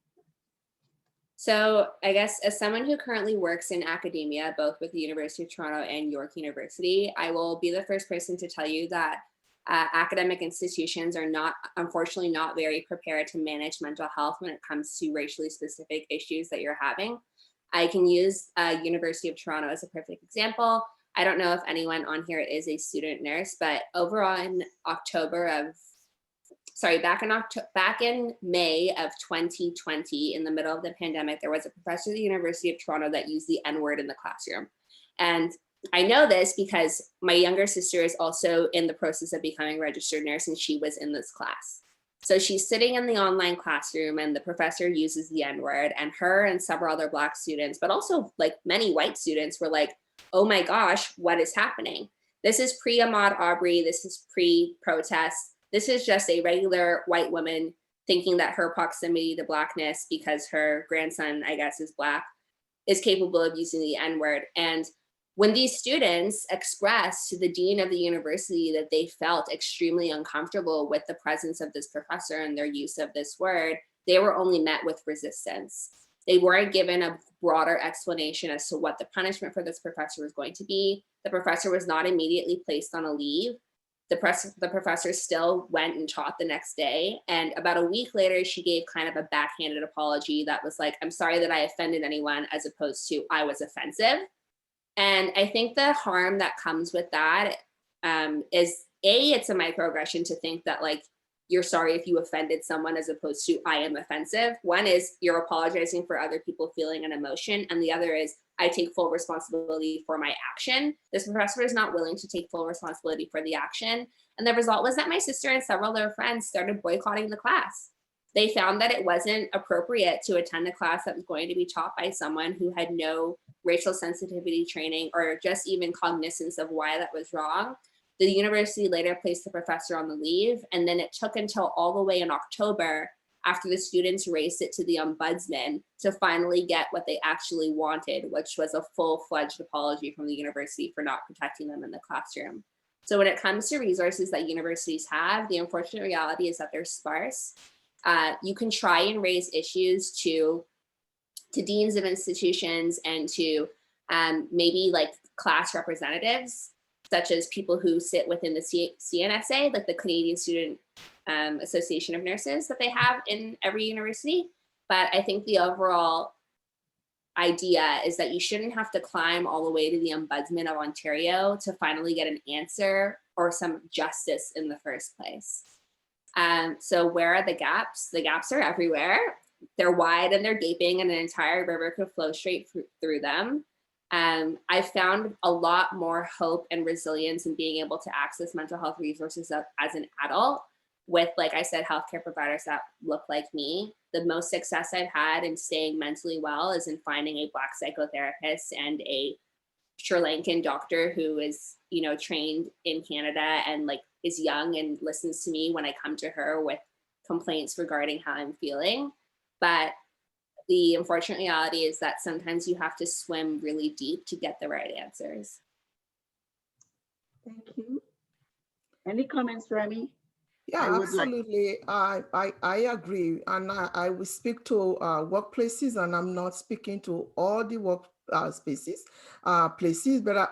So I guess as someone who currently works in academia, both with the University of Toronto and York University, I will be the first person to tell you that academic institutions are unfortunately not very prepared to manage mental health when it comes to racially specific issues that you're having. I can use University of Toronto as a perfect example. I don't know if anyone on here is a student nurse, but overall in back in May of 2020, in the middle of the pandemic, there was a professor at the University of Toronto that used the N-word in the classroom. And I know this because my younger sister is also in the process of becoming a registered nurse, and she was in this class. So she's sitting in the online classroom and the professor uses the N-word, and her and several other Black students, but also like many white students, were like, oh my gosh, what is happening? This is pre-Ahmaud Arbery, this is pre-protest. This is just a regular white woman thinking that her proximity to Blackness, because her grandson, I guess, is Black, is capable of using the N-word. And when these students expressed to the dean of the university that they felt extremely uncomfortable with the presence of this professor and their use of this word, they were only met with resistance. They weren't given a broader explanation as to what the punishment for this professor was going to be. The professor was not immediately placed on a leave. The professor still went and taught the next day. And about a week later, she gave kind of a backhanded apology that was like, I'm sorry that I offended anyone, as opposed to I was offensive. And I think the harm that comes with that is it's a microaggression to think that like, you're sorry if you offended someone, as opposed to I am offensive. One is you're apologizing for other people feeling an emotion. And the other is I take full responsibility for my action. This professor is not willing to take full responsibility for the action. And the result was that my sister and several of their friends started boycotting the class. They found that it wasn't appropriate to attend a class that was going to be taught by someone who had no racial sensitivity training or just even cognizance of why that was wrong. The university later placed the professor on the leave, and then it took until all the way in October, after the students raised it to the ombudsman, to finally get what they actually wanted, which was a full-fledged apology from the university for not protecting them in the classroom. So when it comes to resources that universities have, the unfortunate reality is that they're sparse. You can try and raise issues to deans of institutions and to maybe like class representatives, such as people who sit within the CNSA, like the Canadian Student Association of Nurses that they have in every university. But I think the overall idea is that you shouldn't have to climb all the way to the Ombudsman of Ontario to finally get an answer or some justice in the first place. So where are the gaps? The gaps are everywhere. They're wide and they're gaping, and an entire river could flow straight through them. I found a lot more hope and resilience in being able to access mental health resources as an adult with, like I said, healthcare providers that look like me. The most success I've had in staying mentally well is in finding a Black psychotherapist and a Sri Lankan doctor who is, you know, trained in Canada and like is young and listens to me when I come to her with complaints regarding how I'm feeling. But the unfortunate reality is that sometimes you have to swim really deep to get the right answers. Thank you. Any comments, Remy? Yeah, absolutely. I agree. And I will speak to workplaces, and I'm not speaking to all the work places, but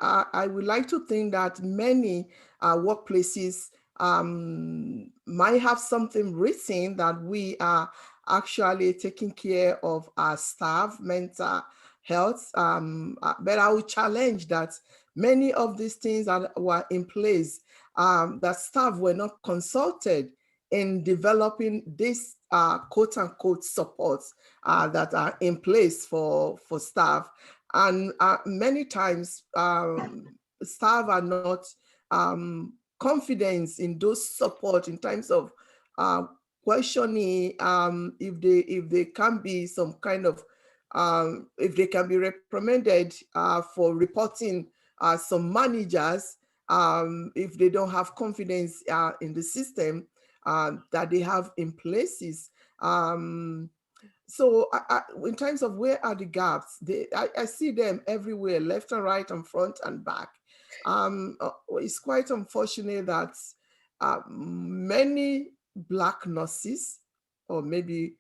I would like to think that many workplaces might have something written that we are actually taking care of our staff mental health. But I would challenge that many of these things that were in place, that staff were not consulted in developing this quote unquote supports that are in place for staff. And many times staff are not confident in those support in terms of questioning if they can be some kind of, if they can be reprimanded for reporting some managers if they don't have confidence in the system that they have in places. So in terms of where are the gaps, I see them everywhere, left and right and front and back. It's quite unfortunate that many Black nurses, or maybe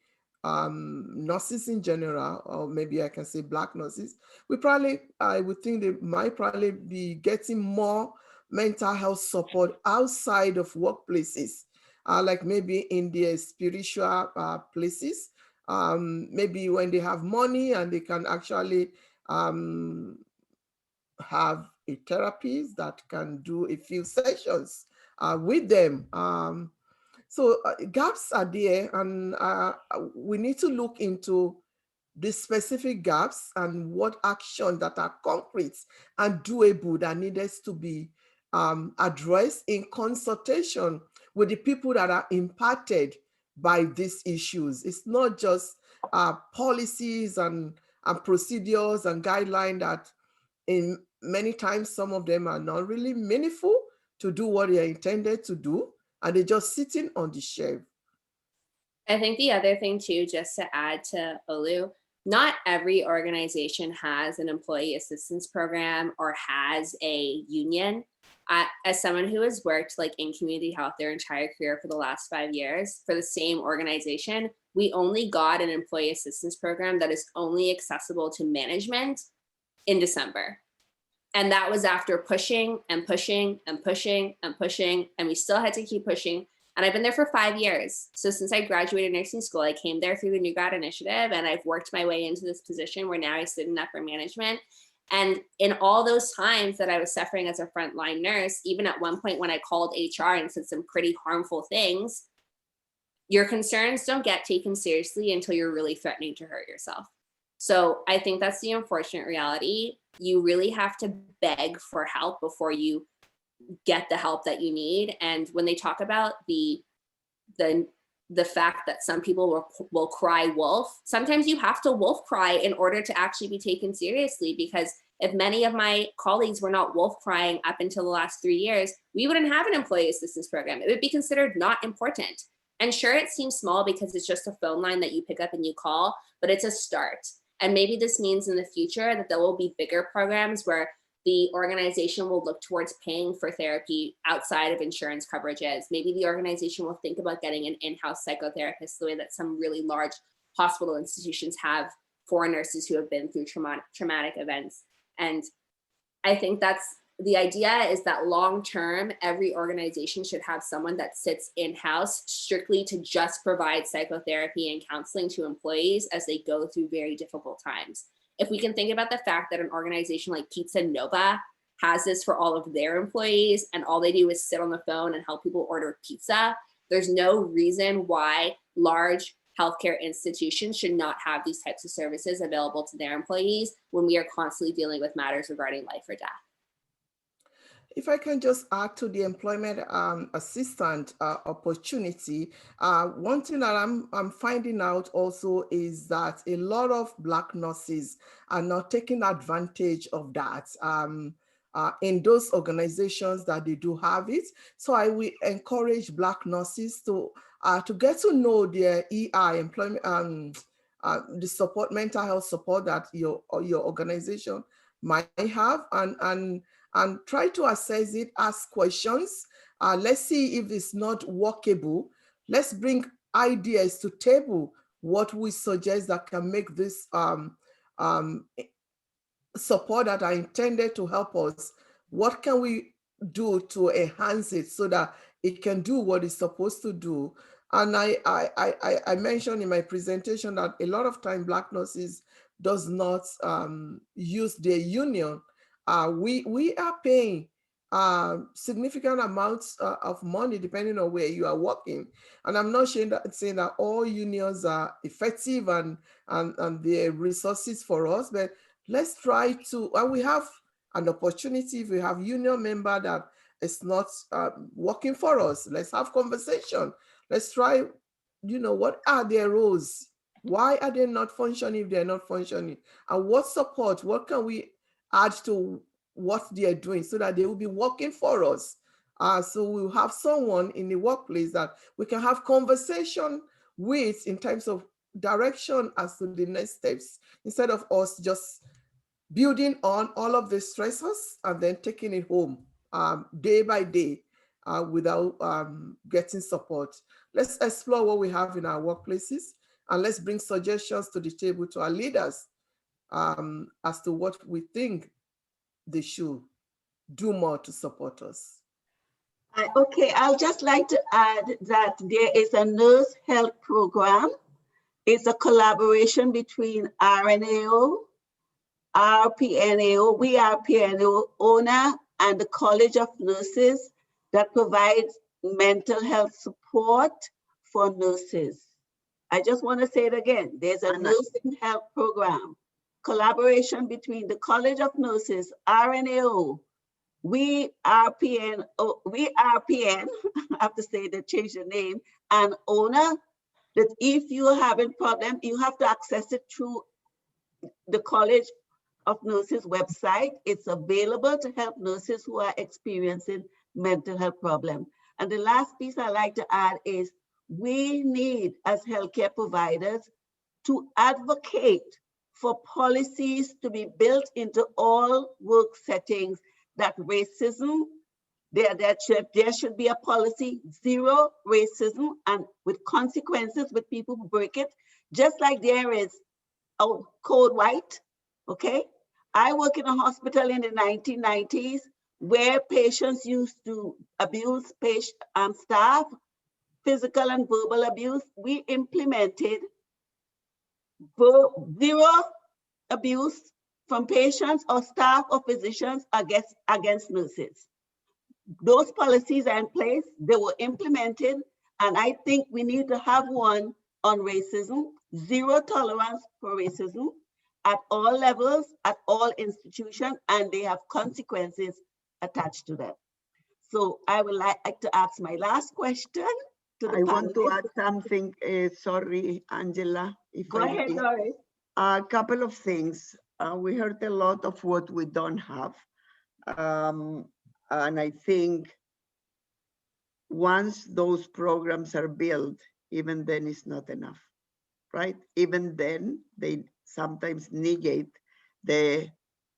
nurses in general, or maybe I can say Black nurses, I would think they might probably be getting more mental health support outside of workplaces, like maybe in their spiritual places, maybe when they have money and they can actually have a therapist that can do a few sessions with them. So gaps are there, and we need to look into the specific gaps and what actions that are concrete and doable that needed to be addressed in consultation with the people that are impacted by these issues. It's not just policies and procedures and guidelines that in many times some of them are not really meaningful to do what they are intended to do, and they're just sitting on the shelf. I think the other thing too, just to add to Olu, not every organization has an employee assistance program or has a union. As someone who has worked like in community health their entire career for the last 5 years for the same organization, we only got an employee assistance program that is only accessible to management in December. And that was after pushing and pushing and pushing and pushing, and we still had to keep pushing. And I've been there for 5 years. So since I graduated nursing school, I came there through the New Grad Initiative, and I've worked my way into this position where now I sit in upper management. And in all those times that I was suffering as a frontline nurse, even at one point when I called HR and said some pretty harmful things, your concerns don't get taken seriously until you're really threatening to hurt yourself. So I think that's the unfortunate reality. You really have to beg for help before you get the help that you need. And when they talk about the fact that some people will cry wolf, sometimes you have to wolf cry in order to actually be taken seriously, because if many of my colleagues were not wolf crying up until the last 3 years, we wouldn't have an employee assistance program. It would be considered not important. And sure, it seems small because it's just a phone line that you pick up and you call, but it's a start. And maybe this means in the future that there will be bigger programs where the organization will look towards paying for therapy outside of insurance coverages. Maybe the organization will think about getting an in-house psychotherapist the way that some really large hospital institutions have for nurses who have been through traumatic events. And I think that's the idea, is that long-term, every organization should have someone that sits in-house strictly to just provide psychotherapy and counseling to employees as they go through very difficult times. If we can think about the fact that an organization like Pizza Nova has this for all of their employees, and all they do is sit on the phone and help people order pizza, there's no reason why large healthcare institutions should not have these types of services available to their employees when we are constantly dealing with matters regarding life or death. If I can just add to the employment assistant opportunity, one thing that I'm finding out also is that a lot of Black nurses are not taking advantage of that in those organizations that they do have it. So I will encourage Black nurses to get to know their EI, employment, the support, mental health support that your organization might have, and try to assess it, ask questions. Let's see if it's not workable. Let's bring ideas to table, what we suggest that can make this support that are intended to help us. What can we do to enhance it so that it can do what it's supposed to do? And I mentioned in my presentation that a lot of time Black nurses does not use their union. We are paying significant amounts of money depending on where you are working. And I'm not saying that all unions are effective and there are resources for us, but let's try to, and we have an opportunity. If we have union member that is not working for us, let's have conversation. Let's try, what are their roles? Why are they not functioning if they're not functioning? And what support, what can we add to what they're doing so that they will be working for us? So we'll have someone in the workplace that we can have conversation with in terms of direction as to the next steps, instead of us just building on all of the stressors and then taking it home day by day without getting support. Let's explore what we have in our workplaces, and let's bring suggestions to the table to our leaders as to what we think they should do more to support us. Okay, I'll just like to add that there is a nurse health program. It's a collaboration between RNAO RPNAO, we are PNAO owner and the College of Nurses that provides mental health support for nurses. I just want to say it again. There's a nursing health program, collaboration between the College of Nurses, RNAO, we RPN, I have to say they changed the name, and owner, that if you're having problem, you have to access it through the College of Nurses website. It's available to help nurses who are experiencing mental health problems. And the last piece I like to add is we need, as healthcare providers, to advocate for policies to be built into all work settings that racism, there should be a policy, zero racism, and with consequences with people who break it, just like there is a code white, okay? I work in a hospital in the 1990s where patients used to abuse staff, physical and verbal abuse. We implemented zero abuse from patients or staff or physicians against nurses. Those policies are in place, they were implemented, and I think we need to have one on racism, zero tolerance for racism at all levels, at all institutions, and they have consequences attached to them. So I would like to ask my last question to the panelists. Want to add something, sorry, Angela. Go ahead, Doris. A couple of things. We heard a lot of what we don't have. And I think once those programs are built, even then it's not enough, right? Even then, they sometimes negate the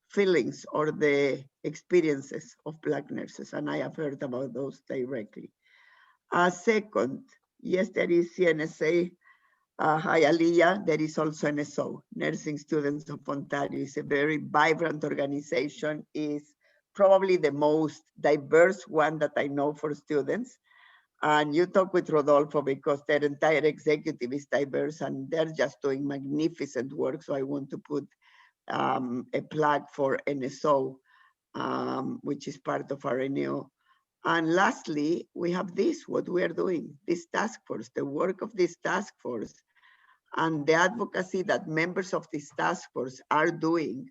feelings or the experiences of Black nurses, and I have heard about those directly. Second, yes, there is CNSA, Hialeah, there is also NSO, Nursing Students of Ontario. It's a very vibrant organization, is probably the most diverse one that I know for students. And you talk with Rodolfo because their entire executive is diverse and they're just doing magnificent work. So I want to put a plug for NSO, which is part of RNAO. And lastly, we have this, what we are doing, this task force, the work of this task force and the advocacy that members of this task force are doing,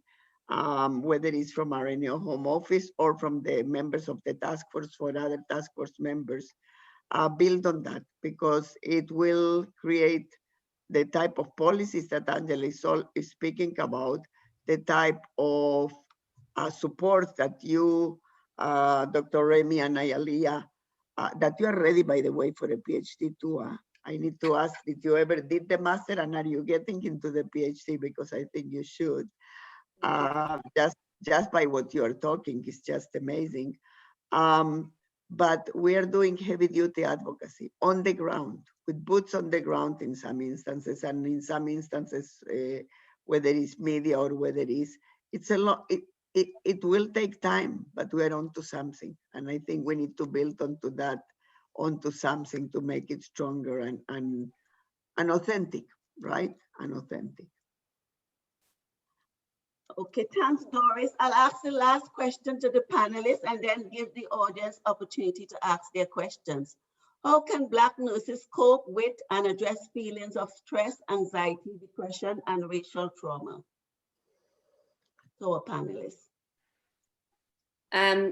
whether it's from RNAO home office or from the members of the task force for other task force members, build on that because it will create the type of policies that Angela is speaking about, the type of support that you, Dr. Remy and Hialeah, that you are ready, by the way, for a PhD too. I need to ask, did you ever did the master and are you getting into the PhD? Because I think you should. Just by what you are talking is just amazing. But we are doing heavy duty advocacy on the ground, with boots on the ground in some instances, and in some instances, whether it's media or whether it's a lot, it will take time, but we're onto something. And I think we need to build onto that, onto something to make it stronger and authentic, right? And authentic. Okay, thanks, Doris. I'll ask the last question to the panelists and then give the audience opportunity to ask their questions. How can Black nurses cope with and address feelings of stress, anxiety, depression, and racial trauma? So, our panelists.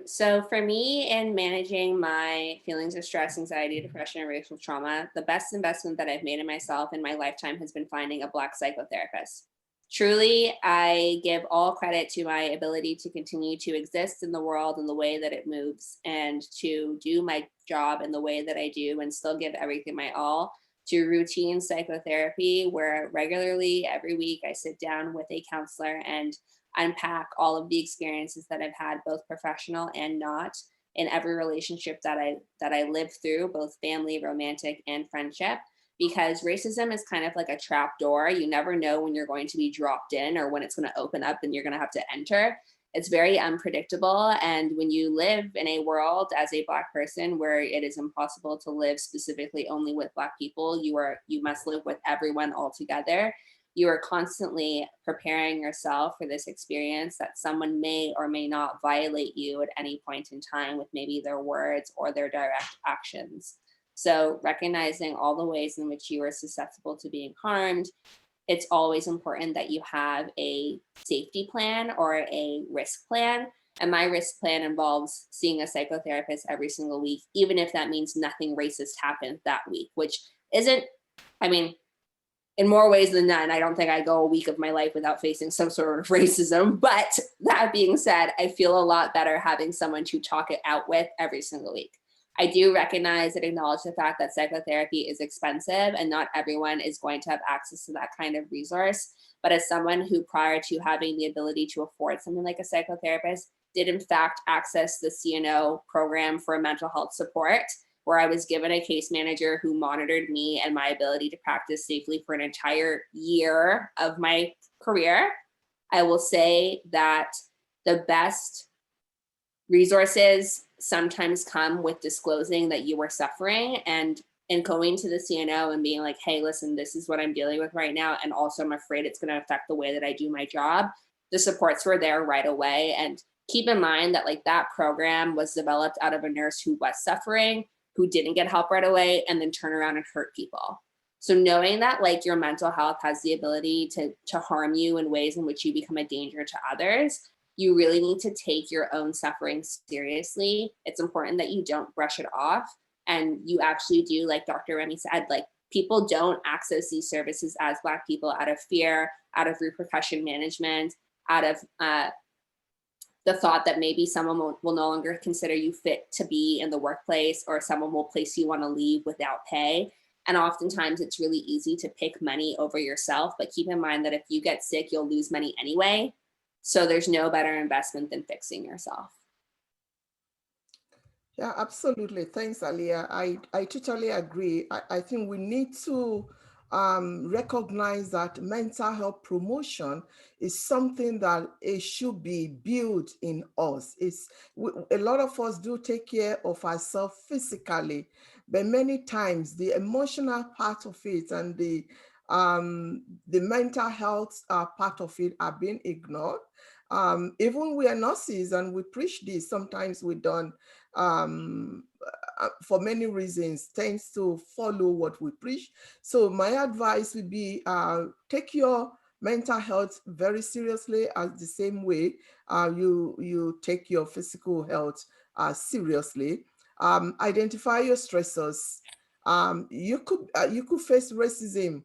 So for me, in managing my feelings of stress, anxiety, depression, and racial trauma, the best investment that I've made in myself in my lifetime has been finding a Black psychotherapist. Truly, I give all credit to my ability to continue to exist in the world in the way that it moves and to do my job in the way that I do and still give everything my all to routine psychotherapy, where regularly every week I sit down with a counselor and unpack all of the experiences that I've had, both professional and not, in every relationship that I lived through, both family, romantic, and friendship. Because racism is kind of like a trap door. You never know when you're going to be dropped in or when it's going to open up and you're going to have to enter. It's very unpredictable. And when you live in a world as a Black person where it is impossible to live specifically only with Black people, you must live with everyone altogether. you are constantly preparing yourself for this experience that someone may or may not violate you at any point in time with maybe their words or their direct actions. So recognizing all the ways in which you are susceptible to being harmed, it's always important that you have a safety plan or a risk plan. And my risk plan involves seeing a psychotherapist every single week, even if that means nothing racist happened that week, which isn't, I mean, in more ways than none, I don't think I go a week of my life without facing some sort of racism. But that being said, I feel a lot better having someone to talk it out with every single week. I do recognize and acknowledge the fact that psychotherapy is expensive and not everyone is going to have access to that kind of resource. But as someone who, prior to having the ability to afford something like a psychotherapist, did in fact access the CNO program for mental health support, where I was given a case manager who monitored me and my ability to practice safely for an entire year of my career, I will say that the best resources sometimes come with disclosing that you are suffering and going to the CNO and being like, hey, listen, this is what I'm dealing with right now. And also I'm afraid it's going to affect the way that I do my job. The supports were there right away. And keep in mind that like that program was developed out of a nurse who was suffering, who didn't get help right away and then turn around and hurt people. So knowing that like your mental health has the ability to harm you in ways in which you become a danger to others, you really need to take your own suffering seriously. It's important that you don't brush it off and you actually do, like Dr. Remy said, like people don't access these services as Black people out of fear, out of repercussion management, out of the thought that maybe someone will no longer consider you fit to be in the workplace, or someone will place you on a leave without pay. And oftentimes it's really easy to pick money over yourself, but keep in mind that if you get sick, you'll lose money anyway. So there's no better investment than fixing yourself. Yeah, absolutely. Thanks, Aliyah. I totally agree. I think we need to recognize that mental health promotion is something that it should be built in us. A lot of us do take care of ourselves physically, but many times the emotional part of it and the mental health part of it are being ignored. Even we are nurses and we preach this, sometimes we don't, for many reasons, tends to follow what we preach. So my advice would be take your mental health very seriously, as the same way you take your physical health seriously. Identify your stressors. You could face racism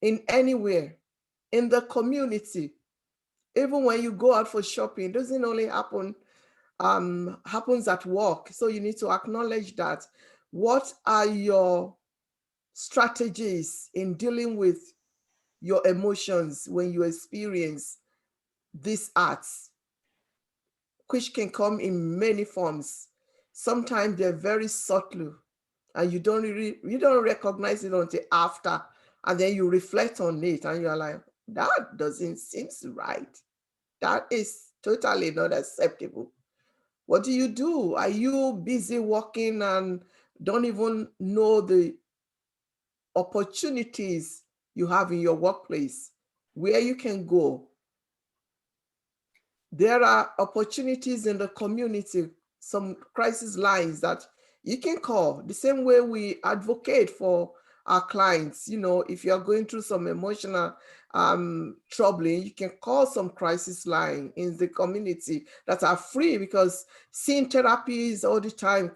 in anywhere, in the community. Even when you go out for shopping, it doesn't only happens at work. So you need to acknowledge that. What are your strategies in dealing with your emotions when you experience these acts, which can come in many forms? Sometimes they're very subtle and you don't recognize it until after, and then you reflect on it and you're like, that doesn't seem right. That is totally not acceptable. What do you do? Are you busy working and don't even know the opportunities you have in your workplace, where you can go? There are opportunities in the community, some crisis lines that you can call, the same way we advocate for our clients. You know, if you're going through some emotional troubling, you can call some crisis line in the community that are free, because seeing therapies all the time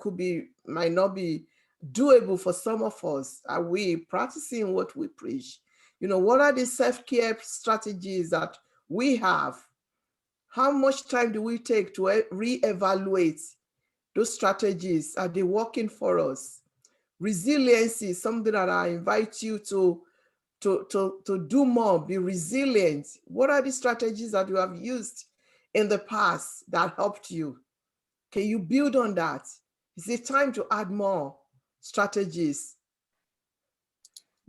might not be doable for some of us. Are we practicing what we preach? You know, what are the self-care strategies that we have? How much time do we take to reevaluate those strategies? Are they working for us? Resiliency is something that I invite you to do more, be resilient. What are the strategies that you have used in the past that helped you? Can you build on that? Is it time to add more strategies?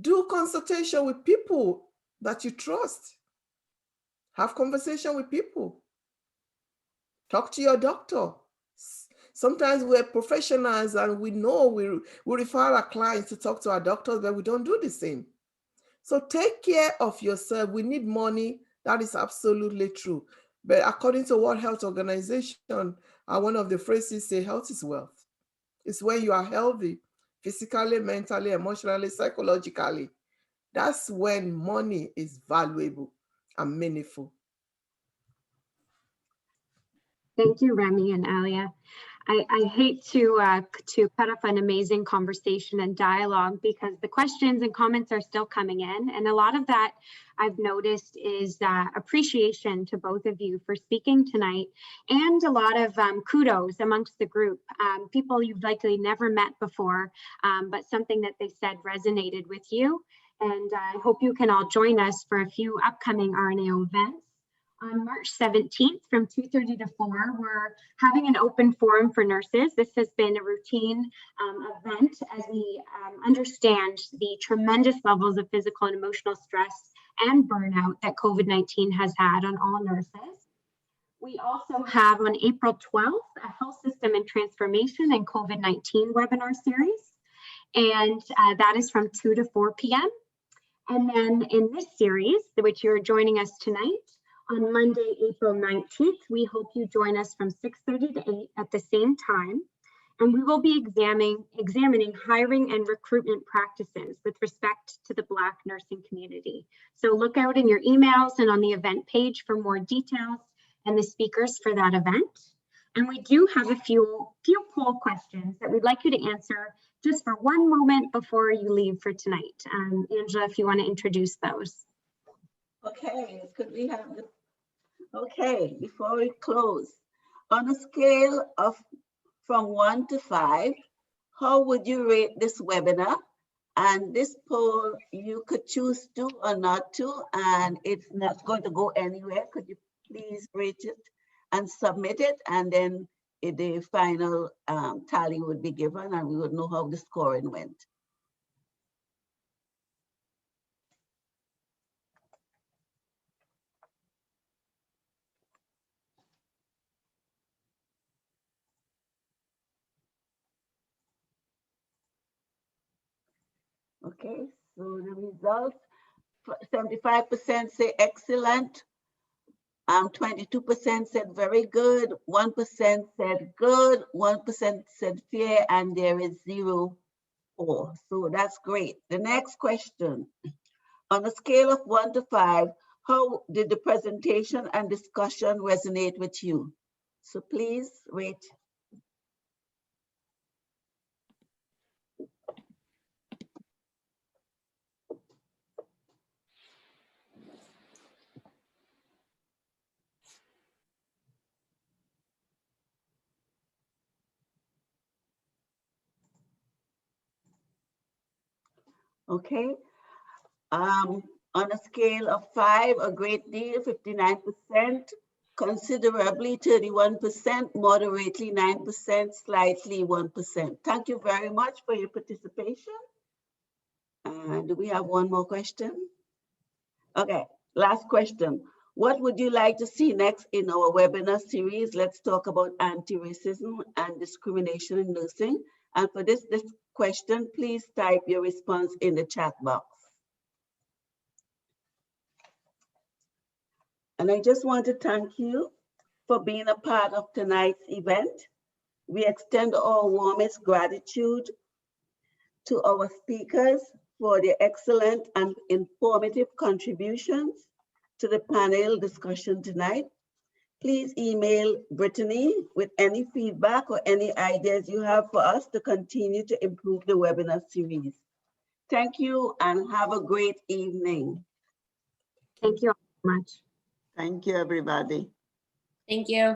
Do consultation with people that you trust. Have conversation with people. Talk to your doctor. Sometimes we're professionals and we know we refer our clients to talk to our doctors, but we don't do the same. So take care of yourself. We need money. That is absolutely true. But according to World Health Organization, one of the phrases say health is wealth. It's when you are healthy, physically, mentally, emotionally, psychologically. That's when money is valuable and meaningful. Thank you, Remy and Alia. I hate to cut off an amazing conversation and dialogue because the questions and comments are still coming in. And a lot of that I've noticed is appreciation to both of you for speaking tonight, and a lot of kudos amongst the group. People you've likely never met before, but something that they said resonated with you. And I hope you can all join us for a few upcoming RNAO events. On March 17th from 2:30 to 4, we're having an open forum for nurses. This has been a routine event as we understand the tremendous levels of physical and emotional stress and burnout that COVID-19 has had on all nurses. We also have on April 12th, a health system and transformation and COVID-19 webinar series. And that is from 2 to 4 p.m. And then in this series, which you're joining us tonight, on Monday, April 19th, we hope you join us from 6:30 to 8 at the same time. And we will be examining hiring and recruitment practices with respect to the Black nursing community. So look out in your emails and on the event page for more details and the speakers for that event. And we do have a few poll questions that we'd like you to answer just for one moment before you leave for tonight. Angela, if you want to introduce those. Okay, could we have the, okay, before we close, on a scale of from 1 to 5, how would you rate this webinar? And this poll, you could choose to or not to, and it's not going to go anywhere. Could you please rate it and submit it? And then the final tally would be given and we would know how the scoring went. Okay, so the results, 75% say excellent, 22% said very good, 1% said good, 1% said fair, and there is 0 poor. So that's great. The next question, on a scale of 1 to 5, how did the presentation and discussion resonate with you? So please rate. Okay. On a scale of 5, a great deal, 59%, considerably 31%, moderately 9%, slightly 1%. Thank you very much for your participation. Do we have one more question? Okay, last question. What would you like to see next in our webinar series? Let's talk about anti-racism and discrimination in nursing. And for this question, please type your response in the chat box. And I just want to thank you for being a part of tonight's event. We extend our warmest gratitude to our speakers for their excellent and informative contributions to the panel discussion tonight. Please email Brittany with any feedback or any ideas you have for us to continue to improve the webinar series. Thank you and have a great evening. Thank you all so much. Thank you, everybody. Thank you.